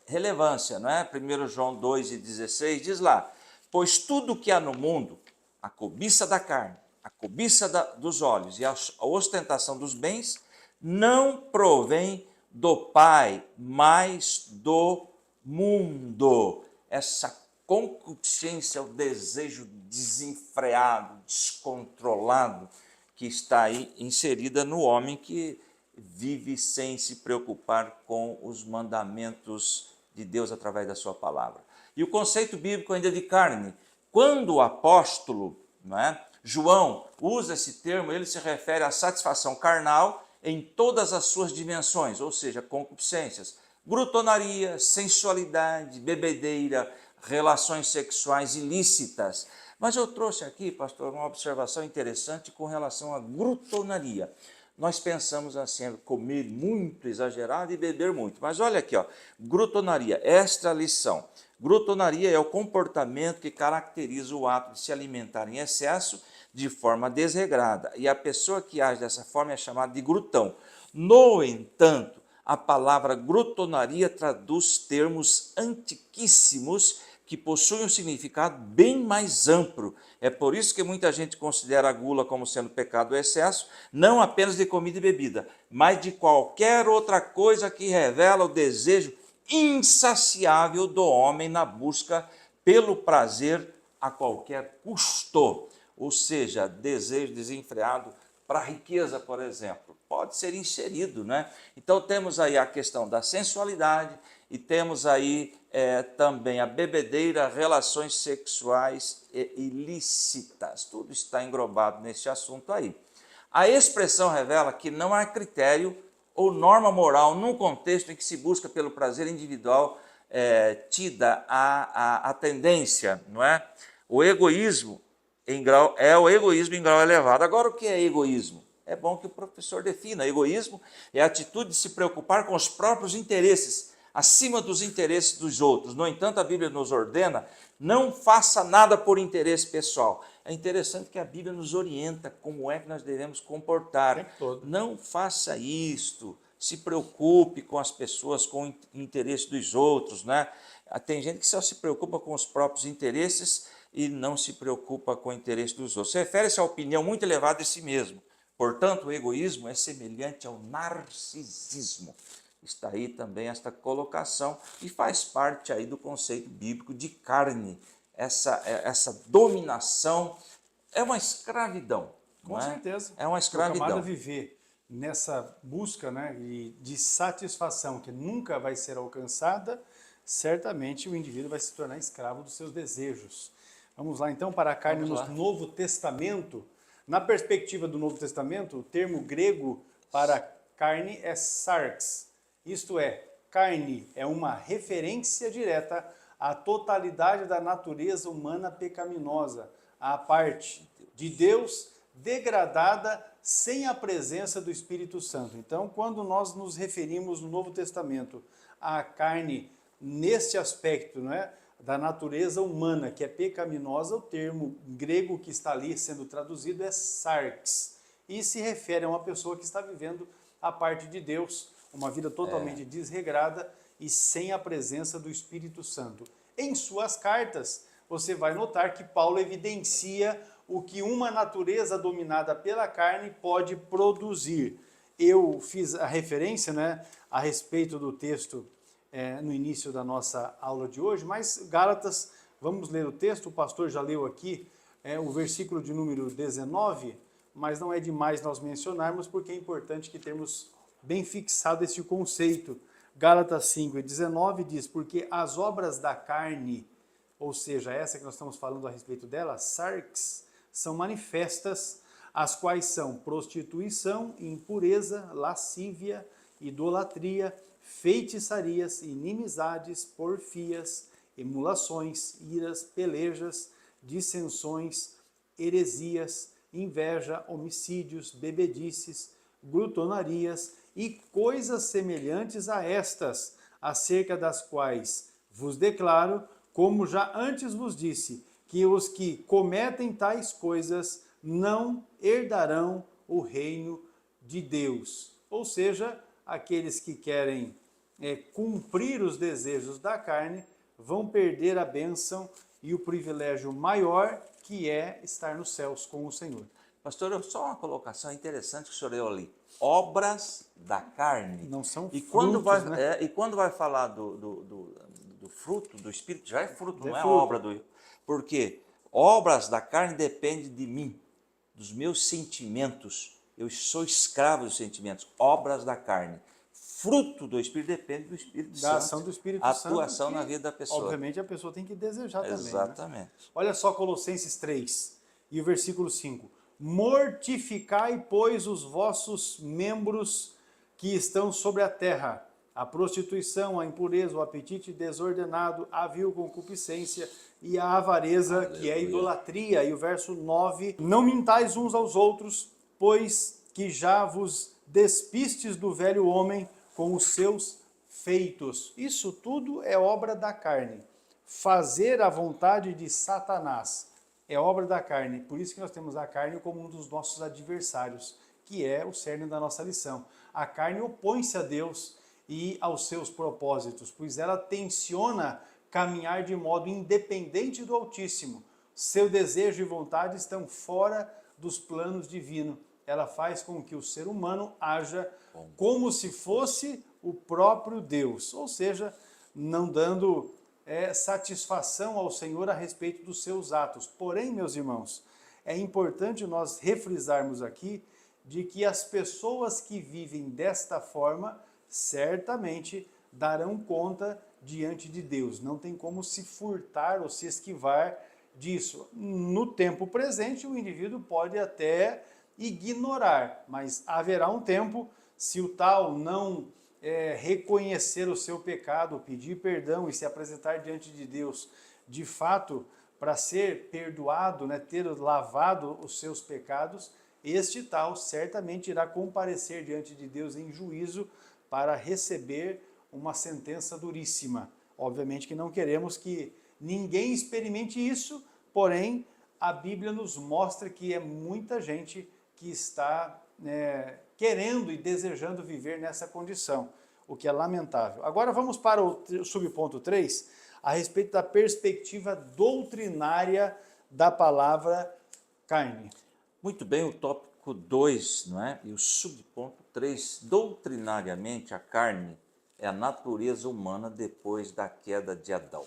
[SPEAKER 2] relevância, não é? 1 João 2:16 diz lá: pois tudo que há no mundo, a cobiça da carne, a cobiça dos olhos e a ostentação dos bens, não provém do Pai, mas do mundo. Essa concupiscência, o desejo desenfreado, descontrolado, que está aí inserida no homem que vive sem se preocupar com os mandamentos de Deus através da sua palavra. E o conceito bíblico ainda de carne, quando o apóstolo, não é, João usa esse termo, ele se refere à satisfação carnal em todas as suas dimensões, ou seja, concupiscências, glutonaria, sensualidade, bebedeira, relações sexuais ilícitas. Mas eu trouxe aqui, pastor, uma observação interessante com relação à glutonaria. Nós pensamos assim, comer muito exagerado e beber muito. Mas olha aqui, ó, glutonaria, esta lição. Glutonaria é o comportamento que caracteriza o ato de se alimentar em excesso, de forma desregrada. E a pessoa que age dessa forma é chamada de glutão. No entanto, a palavra glutonaria traduz termos antiquíssimos que possui um significado bem mais amplo. É por isso que muita gente considera a gula como sendo pecado do excesso, não apenas de comida e bebida, mas de qualquer outra coisa que revela o desejo insaciável do homem na busca pelo prazer a qualquer custo. Ou seja, desejo desenfreado para a riqueza, por exemplo, pode ser inserido, né? Então temos aí a questão da sensualidade e temos aí também a bebedeira, relações sexuais ilícitas. Tudo está englobado nesse assunto aí. A expressão revela que não há critério ou norma moral num contexto em que se busca pelo prazer individual tida a tendência, não é? O egoísmo o egoísmo em grau elevado. Agora, o que é egoísmo? É bom que o professor defina. Egoísmo é a atitude de se preocupar com os próprios interesses, acima dos interesses dos outros. No entanto, a Bíblia nos ordena, não faça nada por interesse pessoal. É interessante que a Bíblia nos orienta como é que nós devemos comportar.
[SPEAKER 1] O tempo todo.
[SPEAKER 2] Não faça isto, se preocupe com as pessoas, com o interesse dos outros, né? Tem gente que só se preocupa com os próprios interesses e não se preocupa com o interesse dos outros. Refere-se à opinião muito elevada de si mesmo. Portanto, o egoísmo é semelhante ao narcisismo. Está aí também esta colocação e faz parte aí do conceito bíblico de carne. Essa dominação é uma escravidão.
[SPEAKER 1] Com certeza.
[SPEAKER 2] É uma
[SPEAKER 1] Se o camarada
[SPEAKER 2] escravidão.
[SPEAKER 1] viver nessa busca, né, de satisfação que nunca vai ser alcançada, certamente o indivíduo vai se tornar escravo dos seus desejos. Vamos lá então para a carne no Novo Testamento. Na perspectiva do Novo Testamento, o termo grego para carne é sarx. Isto é, carne é uma referência direta à totalidade da natureza humana pecaminosa, à parte de Deus degradada sem a presença do Espírito Santo. Então, quando nós nos referimos no Novo Testamento à carne neste aspecto, não é, da natureza humana, que é pecaminosa, o termo grego que está ali sendo traduzido é sarx, e se refere a uma pessoa que está vivendo a parte de Deus, uma vida totalmente desregrada e sem a presença do Espírito Santo. Em suas cartas, você vai notar que Paulo evidencia o que uma natureza dominada pela carne pode produzir. Eu fiz a referência, né, a respeito do texto no início da nossa aula de hoje, mas Gálatas, vamos ler o texto, o pastor já leu aqui o versículo de número 19, mas não é demais nós mencionarmos, porque é importante que temos bem fixado esse conceito. Gálatas 5:19 diz, porque as obras da carne, ou seja, essa que nós estamos falando a respeito dela, sarx, são manifestas, as quais são prostituição, impureza, lascívia, idolatria, feitiçarias, inimizades, porfias, emulações, iras, pelejas, dissensões, heresias, inveja, homicídios, bebedices, glutonarias e coisas semelhantes a estas, acerca das quais vos declaro, como já antes vos disse, que os que cometem tais coisas não herdarão o reino de Deus. Ou seja, aqueles que querem cumprir os desejos da carne vão perder a bênção e o privilégio maior que é estar nos céus com o Senhor.
[SPEAKER 2] Pastor, só uma colocação interessante que o senhor leu ali. Obras da carne.
[SPEAKER 1] Não são
[SPEAKER 2] e
[SPEAKER 1] frutos,
[SPEAKER 2] quando vai,
[SPEAKER 1] né?
[SPEAKER 2] E quando vai falar do fruto, do Espírito, já é fruto, não é
[SPEAKER 1] fruto.
[SPEAKER 2] obra do... Porque obras da carne dependem de mim, dos meus sentimentos. Eu sou escravo dos sentimentos. Obras da carne. Fruto do Espírito depende do Espírito Santo.
[SPEAKER 1] Da ação do Espírito Santo.
[SPEAKER 2] Atuação na vida da pessoa.
[SPEAKER 1] Obviamente a pessoa tem que desejar também.
[SPEAKER 2] Exatamente.
[SPEAKER 1] Né? Olha só Colossenses 3 e o versículo 5. Mortificai, pois, os vossos membros que estão sobre a terra, a prostituição, a impureza, o apetite desordenado, a vil concupiscência e a avareza,
[SPEAKER 2] Aleluia.
[SPEAKER 1] Que é a idolatria. E o verso 9, não mintais uns aos outros, pois que já vos despistes do velho homem com os seus feitos. Isso tudo é obra da carne. Fazer a vontade de Satanás é obra da carne. Por isso que nós temos a carne como um dos nossos adversários, que é o cerne da nossa lição. A carne opõe-se a Deus e aos seus propósitos, pois ela tenciona caminhar de modo independente do Altíssimo. Seu desejo e vontade estão fora dos planos divinos. Ela faz com que o ser humano haja como se fosse o próprio Deus, ou seja, não dando satisfação ao Senhor a respeito dos seus atos. Porém, meus irmãos, é importante nós refrisarmos aqui de que as pessoas que vivem desta forma certamente darão conta diante de Deus. Não tem como se furtar ou se esquivar disso. No tempo presente, o indivíduo pode até ignorar, mas haverá um tempo, se o tal não reconhecer o seu pecado, pedir perdão e se apresentar diante de Deus, de fato, para ser perdoado, ter lavado os seus pecados, este tal certamente irá comparecer diante de Deus em juízo para receber uma sentença duríssima. Obviamente que não queremos que ninguém experimente isso, porém a Bíblia nos mostra que é muita gente que está querendo e desejando viver nessa condição, o que é lamentável. Agora vamos para o subponto 3, a respeito da perspectiva doutrinária da palavra carne.
[SPEAKER 2] Muito bem, o tópico 2, não é? E o subponto 3, doutrinariamente a carne é a natureza humana depois da queda de Adão.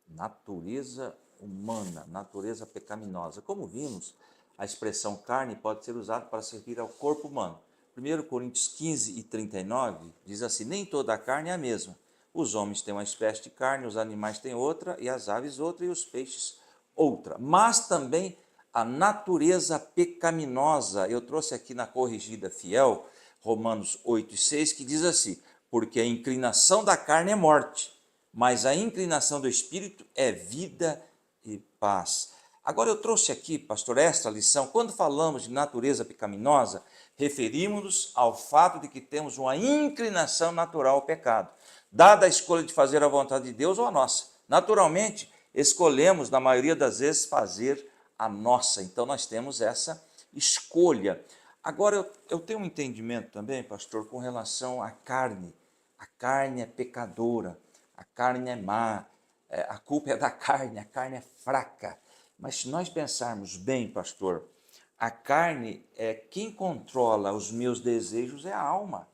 [SPEAKER 2] Natureza humana, natureza pecaminosa. Como vimos, a expressão carne pode ser usada para se referir ao corpo humano. 1 Coríntios 15 e 39 diz assim: nem toda a carne é a mesma. Os homens têm uma espécie de carne, os animais têm outra, e as aves outra, e os peixes outra. Mas também a natureza pecaminosa. Eu trouxe aqui na Corrigida Fiel, Romanos 8 e 6, que diz assim: porque a inclinação da carne é morte, mas a inclinação do espírito é vida e paz. Agora eu trouxe aqui, pastor, esta lição. Quando falamos de natureza pecaminosa, referimos-nos ao fato de que temos uma inclinação natural ao pecado, dada a escolha de fazer a vontade de Deus ou a nossa. Naturalmente, escolhemos, na maioria das vezes, fazer a nossa. Então, nós temos essa escolha. Agora, eu tenho um entendimento também, pastor, com relação à carne. A carne é pecadora, a carne é má, a culpa é da carne, a carne é fraca. Mas se nós pensarmos bem, pastor, a carne quem controla os meus desejos é a alma.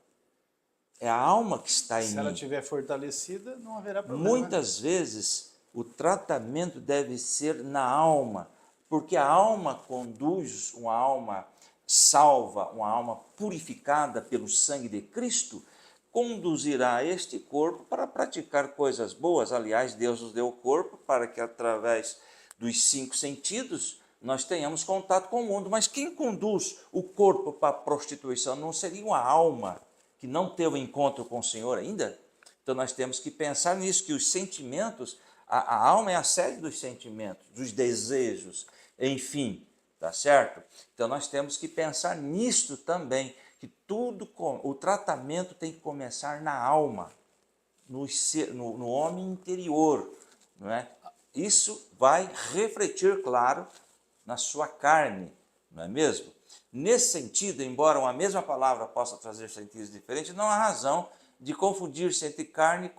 [SPEAKER 2] É a alma que está em mim.
[SPEAKER 1] Se ela estiver fortalecida, não haverá problema.
[SPEAKER 2] Muitas vezes o tratamento deve ser na alma, porque a alma conduz, uma alma salva, uma alma purificada pelo sangue de Cristo, conduzirá este corpo para praticar coisas boas. Aliás, Deus nos deu o corpo para que através dos 5 sentidos nós tenhamos contato com o mundo. Mas quem conduz o corpo para a prostituição não seria uma alma que não teve encontro com o Senhor ainda? Então nós temos que pensar nisso, que os sentimentos, a alma é a sede dos sentimentos, dos desejos, enfim, tá certo? Então nós temos que pensar nisto também, que o tratamento tem que começar na alma, no homem interior, não é? Isso vai refletir, claro, na sua carne, não é mesmo? Nesse sentido, embora uma mesma palavra possa trazer sentidos diferentes, não há razão de confundir-se entre carne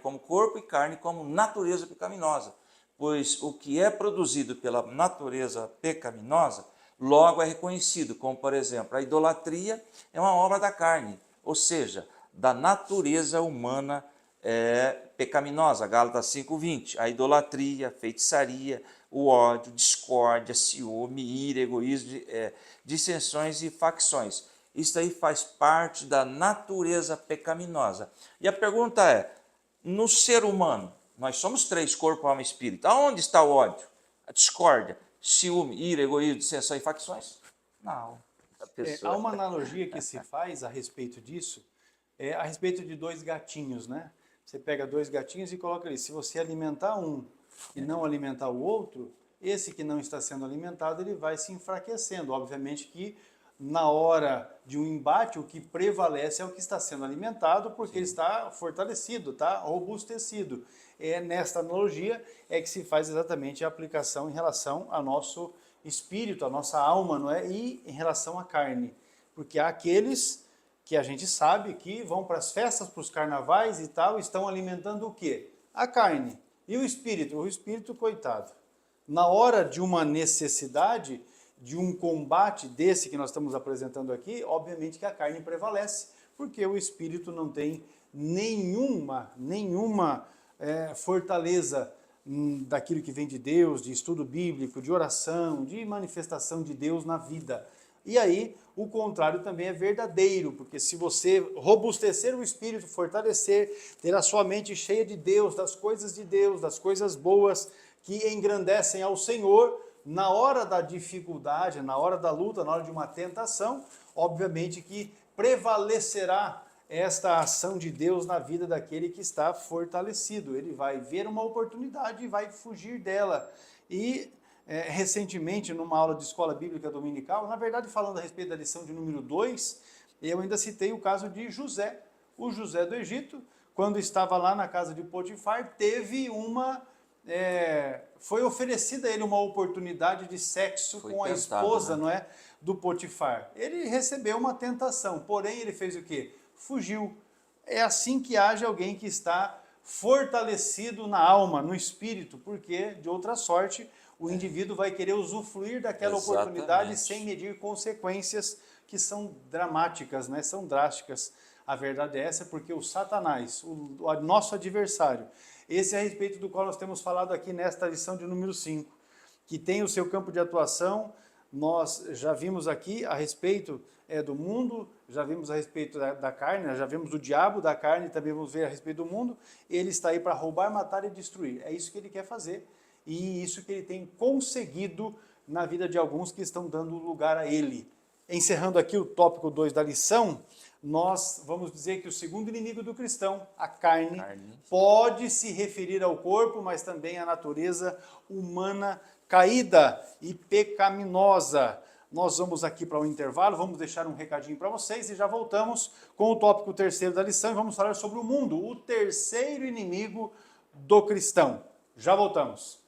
[SPEAKER 2] como corpo e carne como natureza pecaminosa, pois o que é produzido pela natureza pecaminosa logo é reconhecido, como por exemplo, a idolatria é uma obra da carne, ou seja, da natureza humana pecaminosa, Gálatas 5:20, a idolatria, a feitiçaria, o ódio, discórdia, ciúme, ira, egoísmo, dissensões e facções. Isso aí faz parte da natureza pecaminosa. E a pergunta é, no ser humano, nós somos 3, corpo, alma e espírito, aonde está o ódio, a discórdia, ciúme, ira, egoísmo, dissensão e facções? Não.
[SPEAKER 1] Há uma analogia que se faz a respeito disso, a respeito de 2 gatinhos, né? Você pega 2 gatinhos e coloca ali. Se você alimentar um e não alimentar o outro, esse que não está sendo alimentado, ele vai se enfraquecendo. Obviamente que na hora de um embate, o que prevalece é o que está sendo alimentado, porque ele está fortalecido, está robustecido. Nesta analogia é que se faz exatamente a aplicação em relação ao nosso espírito, a nossa alma, não é? E em relação à carne. Porque há aqueles que a gente sabe que vão para as festas, para os carnavais e tal, estão alimentando o quê? a carne. E o espírito? O espírito, coitado. Na hora de uma necessidade, de um combate desse que nós estamos apresentando aqui, obviamente que a carne prevalece, porque o espírito não tem nenhuma fortaleza daquilo que vem de Deus, de estudo bíblico, de oração, de manifestação de Deus na vida. E aí, o contrário também é verdadeiro, porque se você robustecer o espírito, fortalecer, ter a sua mente cheia de Deus, das coisas boas que engrandecem ao Senhor, na hora da dificuldade, na hora da luta, na hora de uma tentação, obviamente que prevalecerá esta ação de Deus na vida daquele que está fortalecido. Ele vai ver uma oportunidade e vai fugir dela. E recentemente, numa aula de escola bíblica dominical, na verdade falando a respeito da lição de número 2, eu ainda citei o caso de José. O José do Egito, quando estava lá na casa de Potifar, foi oferecida a ele uma oportunidade de sexo com a esposa,
[SPEAKER 2] né?
[SPEAKER 1] Não é, do Potifar. Ele recebeu uma tentação, porém ele fez o quê? Fugiu. É assim que age alguém que está fortalecido na alma, no espírito, porque de outra sorte o indivíduo vai querer usufruir daquela oportunidade sem medir consequências que são dramáticas, né? São drásticas. A verdade é essa, porque o Satanás, o nosso adversário, esse é a respeito do qual nós temos falado aqui nesta lição de número 5, que tem o seu campo de atuação. Nós já vimos aqui a respeito do mundo, já vimos a respeito da carne, já vimos do diabo, da carne, também vamos ver a respeito do mundo. Ele está aí para roubar, matar e destruir. É isso que ele quer fazer e isso que ele tem conseguido na vida de alguns que estão dando lugar a ele. Encerrando aqui o tópico 2 da lição, nós vamos dizer que o segundo inimigo do cristão, a carne, pode se referir ao corpo, mas também à natureza humana caída e pecaminosa. Nós vamos aqui para um intervalo, vamos deixar um recadinho para vocês e já voltamos com o tópico 3º da lição e vamos falar sobre o mundo, o terceiro inimigo do cristão. Já voltamos.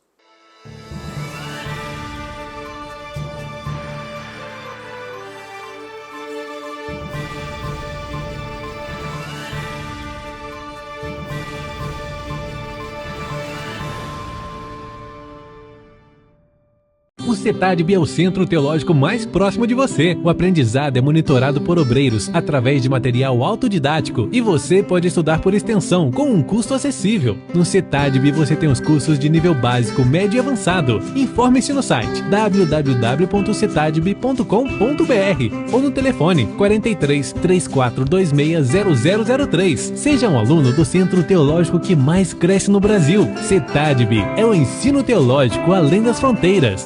[SPEAKER 4] O CETADB é o centro teológico mais próximo de você. O aprendizado é monitorado por obreiros através de material autodidático e você pode estudar por extensão com um custo acessível. No CETADB você tem os cursos de nível básico, médio e avançado. Informe-se no site www.cetadb.com.br ou no telefone 43 3426 0003. Seja um aluno do centro teológico que mais cresce no Brasil. CETADB é o ensino teológico além das fronteiras.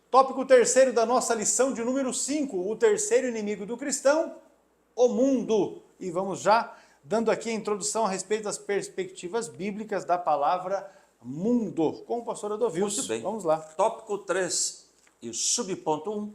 [SPEAKER 1] Tópico 3º da nossa lição de número 5, o terceiro inimigo do cristão, o mundo. E vamos já dando aqui a introdução a respeito das perspectivas bíblicas da palavra mundo, com o pastor Adovils.
[SPEAKER 2] Muito bem.
[SPEAKER 1] Vamos lá.
[SPEAKER 2] Tópico 3 e o subponto 1,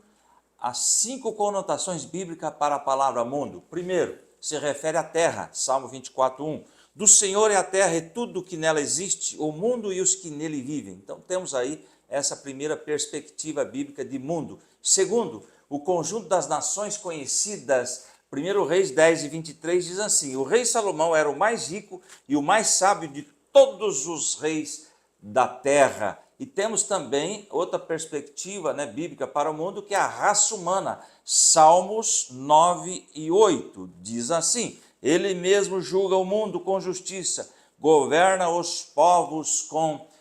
[SPEAKER 2] as 5 conotações bíblicas para a palavra mundo. Primeiro, se refere à terra, Salmo 24:1. Do Senhor é a terra e tudo que nela existe, o mundo e os que nele vivem. Então temos aí essa primeira perspectiva bíblica de mundo. Segundo, o conjunto das nações conhecidas. 1 Reis 10:23 diz assim: o rei Salomão era o mais rico e o mais sábio de todos os reis da terra. E temos também outra perspectiva, bíblica para o mundo, que é a raça humana. Salmos 9:8 diz assim: ele mesmo julga o mundo com justiça, governa os povos com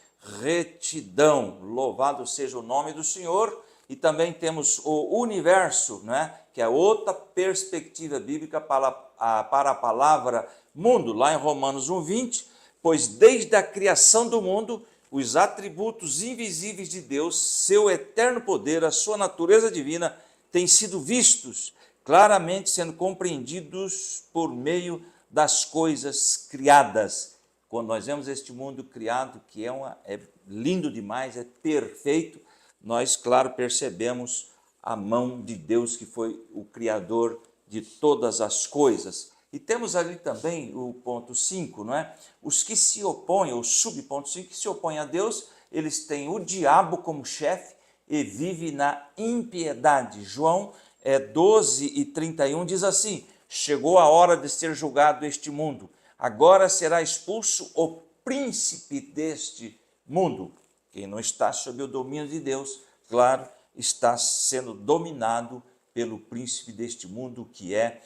[SPEAKER 2] retidão. Louvado seja o nome do Senhor. E também temos o universo, que é outra perspectiva bíblica para a palavra mundo, lá em Romanos 1:20, pois desde a criação do mundo, os atributos invisíveis de Deus, seu eterno poder, a sua natureza divina, têm sido vistos, claramente sendo compreendidos por meio das coisas criadas. Quando nós vemos este mundo criado, que é lindo demais, é perfeito, nós, claro, percebemos a mão de Deus, que foi o Criador de todas as coisas. E temos ali também o ponto 5, não é? Os que se opõem, o subponto 5, que se opõem a Deus, eles têm o diabo como chefe e vive na impiedade. João 12:31 diz assim: chegou a hora de ser julgado este mundo, agora será expulso o príncipe deste mundo. Quem não está sob o domínio de Deus, claro, está sendo dominado pelo príncipe deste mundo, que é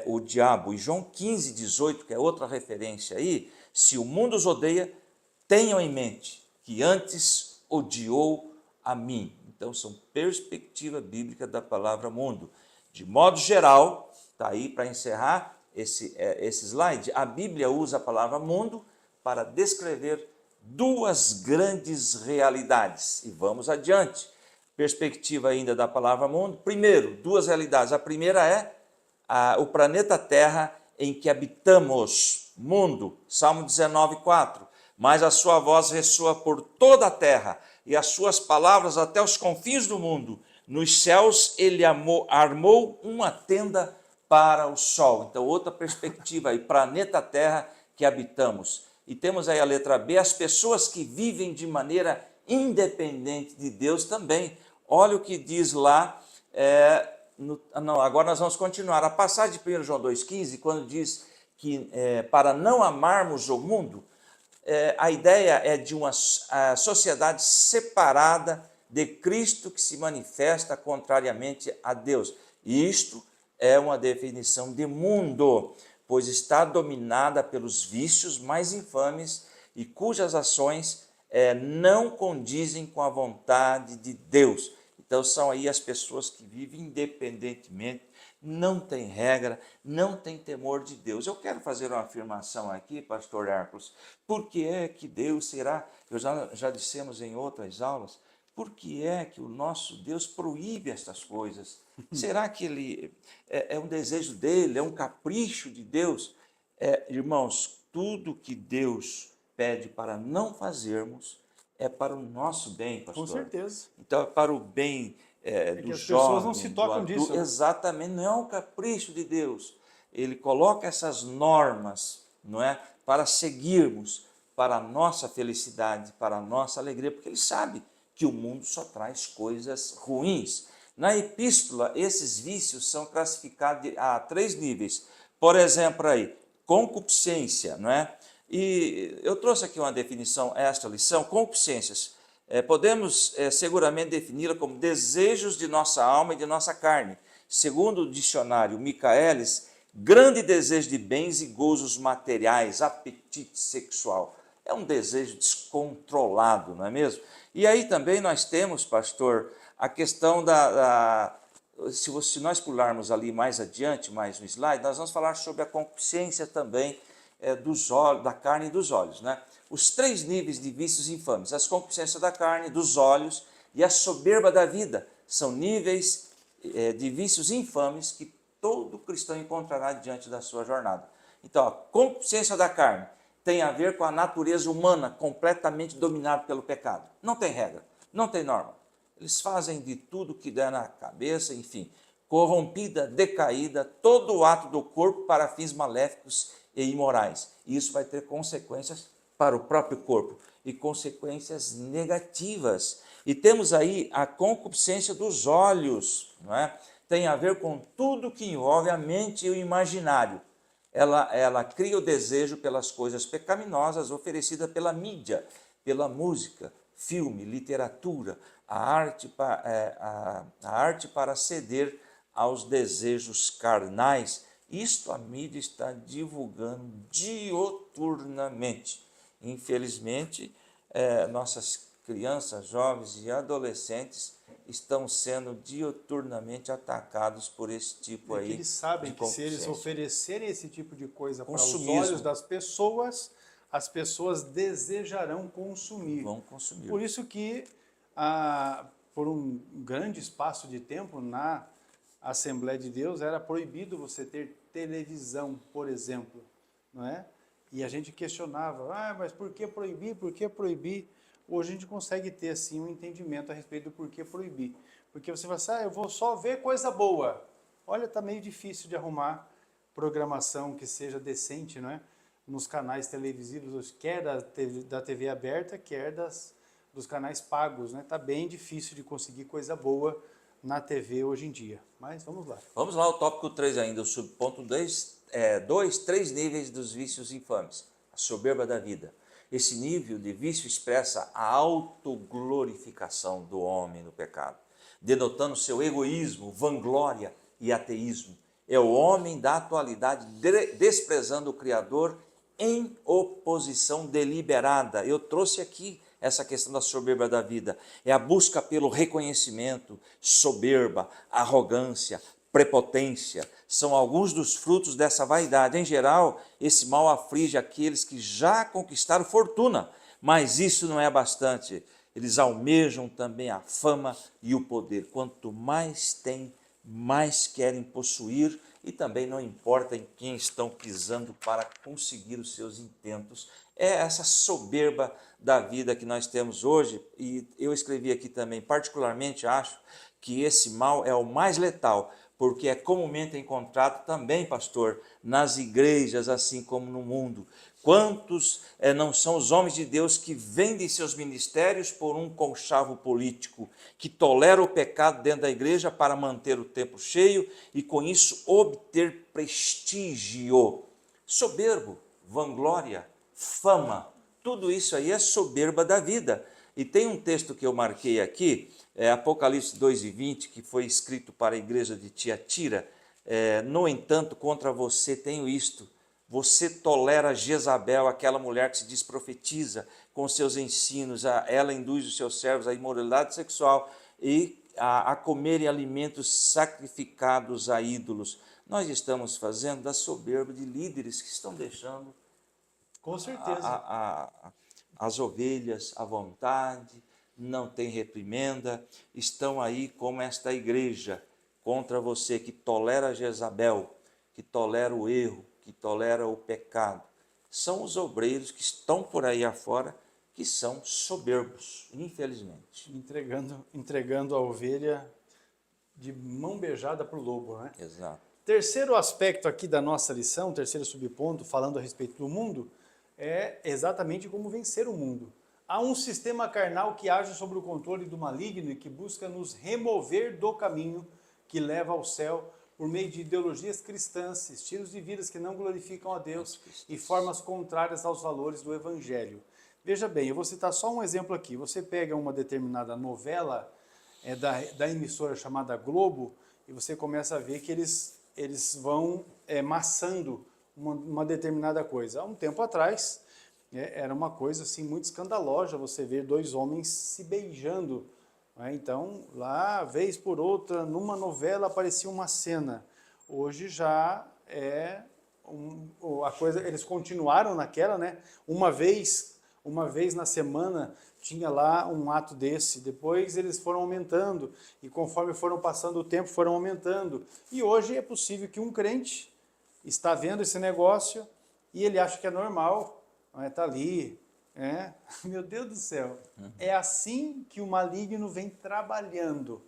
[SPEAKER 2] o diabo. E João 15:18, que é outra referência aí, se o mundo os odeia, tenham em mente que antes odiou a mim. Então, são perspectiva bíblica da palavra mundo. De modo geral, está aí para encerrar esse slide, a Bíblia usa a palavra mundo para descrever duas grandes realidades. E vamos adiante. Perspectiva ainda da palavra mundo. Primeiro, duas realidades. A primeira é o planeta Terra em que habitamos, mundo. Salmo 19:4. Mas a sua voz ressoa por toda a terra e as suas palavras até os confins do mundo. Nos céus ele armou uma tenda para o sol. Então, outra perspectiva aí, planeta Terra que habitamos. E temos aí a letra B, as pessoas que vivem de maneira independente de Deus também. Olha o que diz lá, agora nós vamos continuar. A passagem de 1 João 2,15, quando diz que para não amarmos o mundo, a ideia é de uma sociedade separada de Cristo que se manifesta contrariamente a Deus. E isto é uma definição de mundo, pois está dominada pelos vícios mais infames e cujas ações não condizem com a vontade de Deus. Então são aí as pessoas que vivem independentemente, não tem regra, não tem temor de Deus. Eu quero fazer uma afirmação aqui, pastor Hércules. Por que é que Deus será, já dissemos em outras aulas, por que é que o nosso Deus proíbe estas coisas? Será que ele é um desejo dele, é um capricho de Deus? Irmãos, tudo que Deus pede para não fazermos é para o nosso bem, pastor.
[SPEAKER 1] Com certeza.
[SPEAKER 2] Então, é para o bem do
[SPEAKER 1] as
[SPEAKER 2] jovem,
[SPEAKER 1] pessoas não se tocam disso, né?
[SPEAKER 2] Exatamente, não é um capricho de Deus. Ele coloca essas normas, não é, para seguirmos, para a nossa felicidade, para a nossa alegria, porque ele sabe que o mundo só traz coisas ruins. Na epístola, esses vícios são classificados a 3 níveis. Por exemplo, aí, concupiscência, não é? E eu trouxe aqui uma definição, esta lição, concupiscências. Podemos seguramente defini-la como desejos de nossa alma e de nossa carne. Segundo o dicionário Michaelis, grande desejo de bens e gozos materiais, apetite sexual. É um desejo descontrolado, não é mesmo? E aí também nós temos, pastor, a questão se nós pularmos ali mais adiante, mais no slide, nós vamos falar sobre a concupiscência também dos olhos, da carne e dos olhos, né? Os 3 níveis de vícios infames, as concupiscências da carne, dos olhos e a soberba da vida, são níveis de vícios infames que todo cristão encontrará diante da sua jornada. Então, a concupiscência da carne tem a ver com a natureza humana completamente dominada pelo pecado. Não tem regra, não tem norma. Eles fazem de tudo que der na cabeça, enfim, corrompida, decaída, todo o ato do corpo para fins maléficos e imorais. E isso vai ter consequências para o próprio corpo e consequências negativas. E temos aí a concupiscência dos olhos, não é? Tem a ver com tudo que envolve a mente e o imaginário. Ela cria o desejo pelas coisas pecaminosas oferecidas pela mídia, pela música, filme, literatura, a arte para ceder aos desejos carnais. Isto a mídia está divulgando dioturnamente. Infelizmente, nossas crianças, jovens e adolescentes estão sendo dioturnamente atacados por esse tipo aí de
[SPEAKER 1] eles sabem que se eles
[SPEAKER 2] concupiscência.
[SPEAKER 1] oferecerem esse tipo de coisa para os
[SPEAKER 2] Consumismo.
[SPEAKER 1] olhos das pessoas, as pessoas desejarão consumir.
[SPEAKER 2] Vão consumir.
[SPEAKER 1] Por isso que, por um grande espaço de tempo, na Assembleia de Deus, era proibido você ter televisão, por exemplo, não é? E a gente questionava, mas por que proibir, por que proibir? Hoje a gente consegue ter, assim, um entendimento a respeito do porquê proibir. Porque você fala assim, eu vou só ver coisa boa. Olha, está meio difícil de arrumar, programação que seja decente, não é? Nos canais televisivos, quer da TV aberta, quer dos canais pagos, né? Tá bem difícil de conseguir coisa boa na TV hoje em dia. Mas vamos lá.
[SPEAKER 2] Vamos lá, o tópico 3 ainda, o subponto 2, 3 níveis dos vícios infames. A soberba da vida. Esse nível de vício expressa a autoglorificação do homem no pecado, denotando seu egoísmo, vanglória e ateísmo. É o homem da atualidade desprezando o Criador em oposição deliberada. Eu trouxe aqui essa questão da soberba da vida. É a busca pelo reconhecimento, soberba, arrogância, prepotência. São alguns dos frutos dessa vaidade. Em geral, esse mal aflige aqueles que já conquistaram fortuna, mas isso não é bastante. Eles almejam também a fama e o poder. Quanto mais têm, mais querem possuir, e também não importa em quem estão pisando para conseguir os seus intentos. É essa soberba da vida que nós temos hoje, e eu escrevi aqui também, particularmente acho que esse mal é o mais letal, porque é comumente encontrado também, pastor, nas igrejas, assim como no mundo. Quantos não são os homens de Deus que vendem seus ministérios por um conchavo político, que tolera o pecado dentro da igreja para manter o templo cheio e com isso obter prestígio, soberbo, vanglória, fama, tudo isso aí é soberba da vida. E tem um texto que eu marquei aqui, Apocalipse 2:20, que foi escrito para a igreja de Tiatira. No entanto, contra você tenho isto: você tolera Jezabel, aquela mulher que se diz profetiza, com seus ensinos, ela induz os seus servos à imoralidade sexual e a comerem alimentos sacrificados a ídolos. Nós estamos fazendo da soberba de líderes que estão deixando
[SPEAKER 1] Com certeza.
[SPEAKER 2] as ovelhas à vontade, não tem reprimenda, estão aí como esta igreja contra você que tolera Jezabel, que tolera o erro, que tolera o pecado. São os obreiros que estão por aí afora que são soberbos, infelizmente.
[SPEAKER 1] Entregando a ovelha de mão beijada para o lobo, né?
[SPEAKER 2] Exato.
[SPEAKER 1] Terceiro aspecto aqui da nossa lição, terceiro subponto, falando a respeito do mundo, é exatamente como vencer o mundo. Há um sistema carnal que age sob o controle do maligno e que busca nos remover do caminho que leva ao céu por meio de ideologias cristãs, estilos de vidas que não glorificam a Deus e formas contrárias aos valores do Evangelho. Veja bem, eu vou citar só um exemplo aqui. Você pega uma determinada novela da emissora chamada Globo e você começa a ver que eles vão maçando uma determinada coisa. Há um tempo atrás, era uma coisa assim muito escandalosa você ver dois homens se beijando. Então, lá, vez por outra, numa novela aparecia uma cena. Hoje já a coisa, eles continuaram naquela, né? Uma vez na semana tinha lá um ato desse, depois eles foram aumentando, e conforme foram passando o tempo, foram aumentando. E hoje é possível que um crente está vendo esse negócio e ele acha que é normal, está ali, meu Deus do céu. É assim que o maligno vem trabalhando.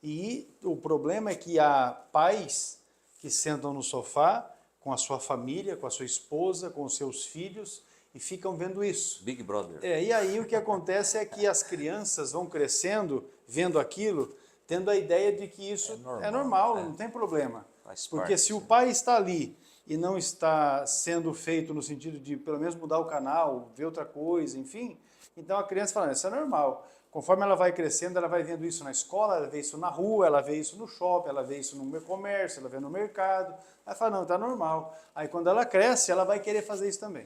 [SPEAKER 1] E o problema é que há pais que sentam no sofá com a sua família, com a sua esposa, com os seus filhos e ficam vendo isso.
[SPEAKER 2] Big Brother.
[SPEAKER 1] E aí o que acontece é que as crianças vão crescendo, vendo aquilo, tendo a ideia de que isso é normal, não tem problema. Porque se o pai está ali e não está sendo feito no sentido de pelo menos mudar o canal, ver outra coisa, enfim, então a criança fala, isso é normal. Conforme ela vai crescendo, ela vai vendo isso na escola, ela vê isso na rua, ela vê isso no shopping, ela vê isso no comércio, ela vê no mercado. Ela fala, não, está normal. Aí quando ela cresce, ela vai querer fazer isso também.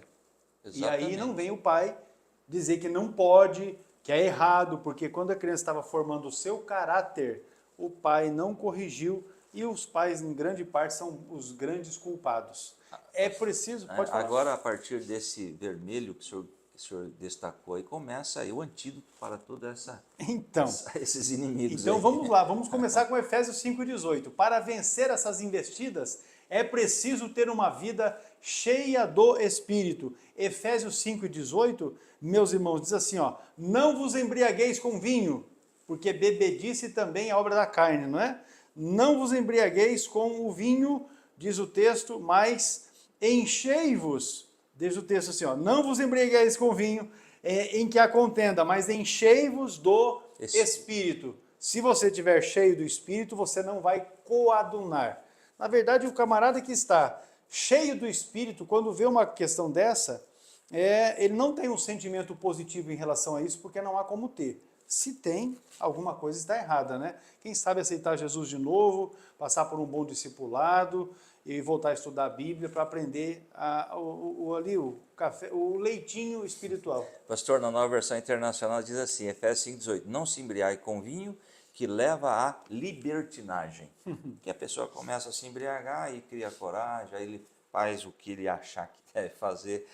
[SPEAKER 2] Exatamente.
[SPEAKER 1] E aí não vem o pai dizer que não pode, que é errado, porque quando a criança estava formando o seu caráter, o pai não corrigiu, e os pais, em grande parte, são os grandes culpados. É preciso, pode falar.
[SPEAKER 2] Agora, a partir desse vermelho que o senhor destacou aí, começa aí o antídoto para todos esses inimigos.
[SPEAKER 1] Então
[SPEAKER 2] aí.
[SPEAKER 1] Vamos lá, vamos começar com Efésios 5,18. Para vencer essas investidas, é preciso ter uma vida cheia do Espírito. Efésios 5,18, meus irmãos, diz assim, não vos embriagueis com vinho, porque bebedice também é obra da carne, não é? Não vos embriagueis com o vinho diz o texto, mas enchei-vos, diz o texto assim, ó, não vos embriagueis com vinho em que há contenda, mas enchei-vos do Espírito. Se você estiver cheio do Espírito, você não vai coadunar. Na verdade, o camarada que está cheio do Espírito, quando vê uma questão dessa, ele não tem um sentimento positivo em relação a isso, porque não há como ter. Se tem, alguma coisa está errada, né? Quem sabe aceitar Jesus de novo, passar por um bom discipulado e voltar a estudar a Bíblia para aprender o leitinho espiritual.
[SPEAKER 2] Pastor, na Nova Versão Internacional diz assim, Efésios 5,18, não se embriague com vinho que leva à libertinagem. Que a pessoa começa a se embriagar e cria coragem, aí ele faz o que ele achar que deve fazer,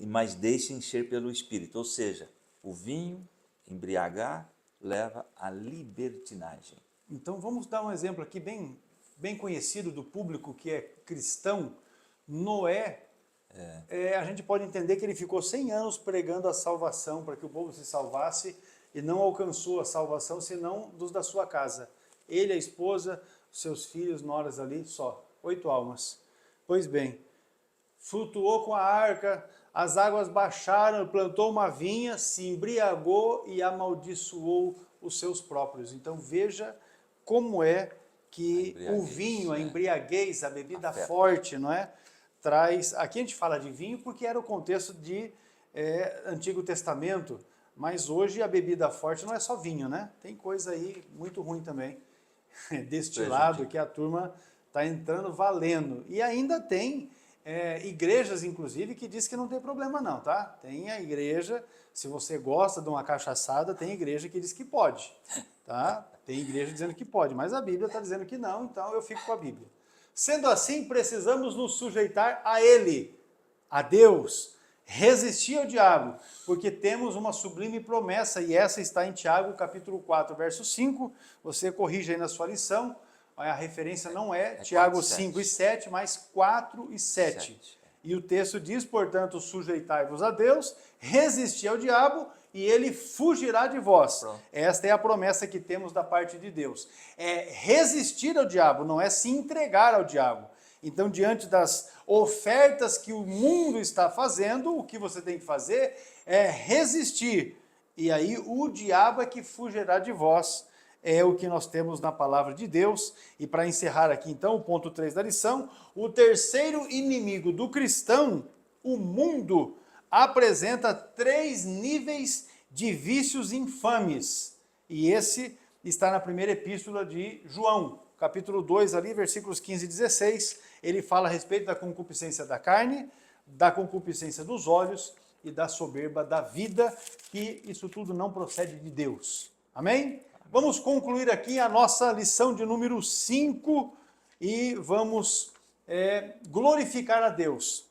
[SPEAKER 2] mas deixe encher pelo Espírito. Ou seja, o vinho, embriagar, leva à libertinagem.
[SPEAKER 1] Então vamos dar um exemplo aqui bem conhecido do público que é cristão. Noé, a gente pode entender que ele ficou 100 anos pregando a salvação para que o povo se salvasse e não alcançou a salvação senão dos da sua casa. Ele, a esposa, seus filhos, noras ali, só 8 almas. Pois bem, flutuou com a arca, as águas baixaram, plantou uma vinha, se embriagou e amaldiçoou os seus próprios. Então veja como é que o vinho, a embriaguez, a bebida forte, não é? Traz. Aqui a gente fala de vinho porque era o contexto de Antigo Testamento, mas hoje a bebida forte não é só vinho, né? Tem coisa aí muito ruim também, destilado, que a turma está entrando valendo. E ainda tem igrejas, inclusive, que diz que não tem problema não, tá? Tem a igreja, se você gosta de uma cachaçada, tem igreja que diz que pode, tá? Tem igreja dizendo que pode, mas a Bíblia está dizendo que não, então eu fico com a Bíblia. Sendo assim, precisamos nos sujeitar a Ele, a Deus, resistir ao diabo, porque temos uma sublime promessa, e essa está em Tiago, capítulo 4, verso 5, você corrige aí na sua lição, a referência não é Tiago 5 e 7, mas 4 e 7. E o texto diz, portanto, sujeitai-vos a Deus, resistir ao diabo, e ele fugirá de vós. Pronto. Esta é a promessa que temos da parte de Deus. É resistir ao diabo, não é se entregar ao diabo. Então, diante das ofertas que o mundo está fazendo, o que você tem que fazer é resistir. E aí o diabo é que fugirá de vós. É o que nós temos na palavra de Deus. E para encerrar aqui então o ponto 3 da lição, o terceiro inimigo do cristão, o mundo, apresenta 3 níveis de vícios infames. E esse está na primeira epístola de João, capítulo 2, ali, versículos 15 e 16. Ele fala a respeito da concupiscência da carne, da concupiscência dos olhos e da soberba da vida, que isso tudo não procede de Deus. Amém? Vamos concluir aqui a nossa lição de número 5 e vamos glorificar a Deus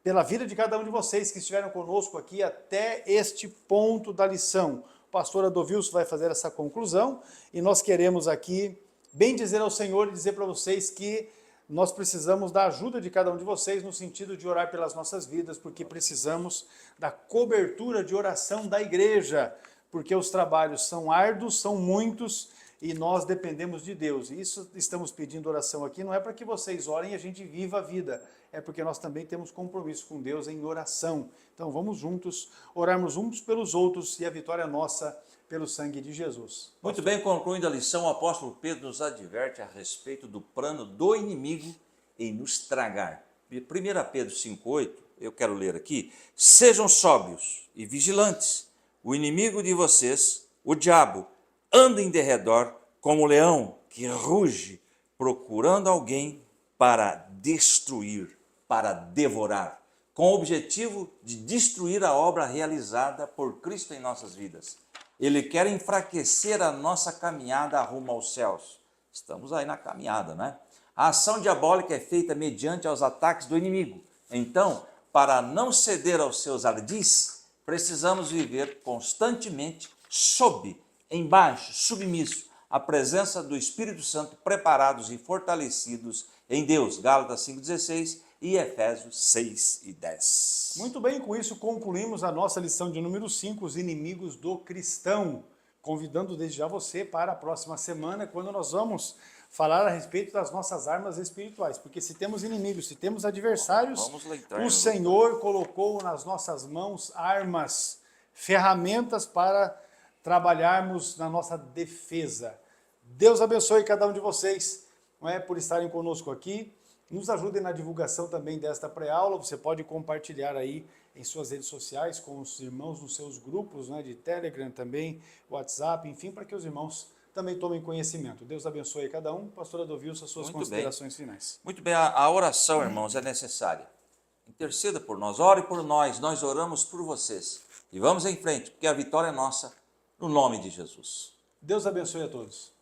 [SPEAKER 1] pela vida de cada um de vocês que estiveram conosco aqui até este ponto da lição. O pastor Adovilson vai fazer essa conclusão e nós queremos aqui bem dizer ao Senhor e dizer para vocês que nós precisamos da ajuda de cada um de vocês no sentido de orar pelas nossas vidas, porque precisamos da cobertura de oração da igreja, porque os trabalhos são árduos, são muitos, e nós dependemos de Deus. E isso estamos pedindo oração aqui, não é para que vocês orem e a gente viva a vida, é porque nós também temos compromisso com Deus em oração. Então vamos juntos, orarmos uns pelos outros, e a vitória é nossa pelo sangue de Jesus.
[SPEAKER 2] Muito bem, concluindo a lição, o apóstolo Pedro nos adverte a respeito do plano do inimigo em nos tragar. 1 Pedro 5,8, eu quero ler aqui, sejam sóbrios e vigilantes. O inimigo de vocês, o diabo, anda em derredor como um leão que ruge, procurando alguém para destruir, para devorar, com o objetivo de destruir a obra realizada por Cristo em nossas vidas. Ele quer enfraquecer a nossa caminhada rumo aos céus. Estamos aí na caminhada, né? A ação diabólica é feita mediante aos ataques do inimigo. Então, para não ceder aos seus ardis, precisamos viver constantemente embaixo, submisso, à presença do Espírito Santo, preparados e fortalecidos em Deus. Gálatas 5,16 e Efésios 6 e 10.
[SPEAKER 1] Muito bem, com isso concluímos a nossa lição de número 5, os inimigos do cristão. Convidando desde já você para a próxima semana, quando nós vamos falar a respeito das nossas armas espirituais, porque se temos inimigos, se temos adversários,
[SPEAKER 2] Vamos lá entrar
[SPEAKER 1] o
[SPEAKER 2] no-
[SPEAKER 1] Senhor colocou nas nossas mãos armas, ferramentas para trabalharmos na nossa defesa. Deus abençoe cada um de vocês, não é, por estarem conosco aqui. Nos ajudem na divulgação também desta pré-aula. Você pode compartilhar aí em suas redes sociais com os irmãos nos seus grupos, né, de Telegram também, WhatsApp, enfim, para que os irmãos também tomem conhecimento. Deus abençoe cada um. Pastor Adovilson, as suas
[SPEAKER 2] Muito
[SPEAKER 1] considerações finais.
[SPEAKER 2] Muito bem, a oração, irmãos, é necessária. Interceda por nós, ore por nós oramos por vocês. E vamos em frente, porque a vitória é nossa, no nome de Jesus.
[SPEAKER 1] Deus abençoe a todos.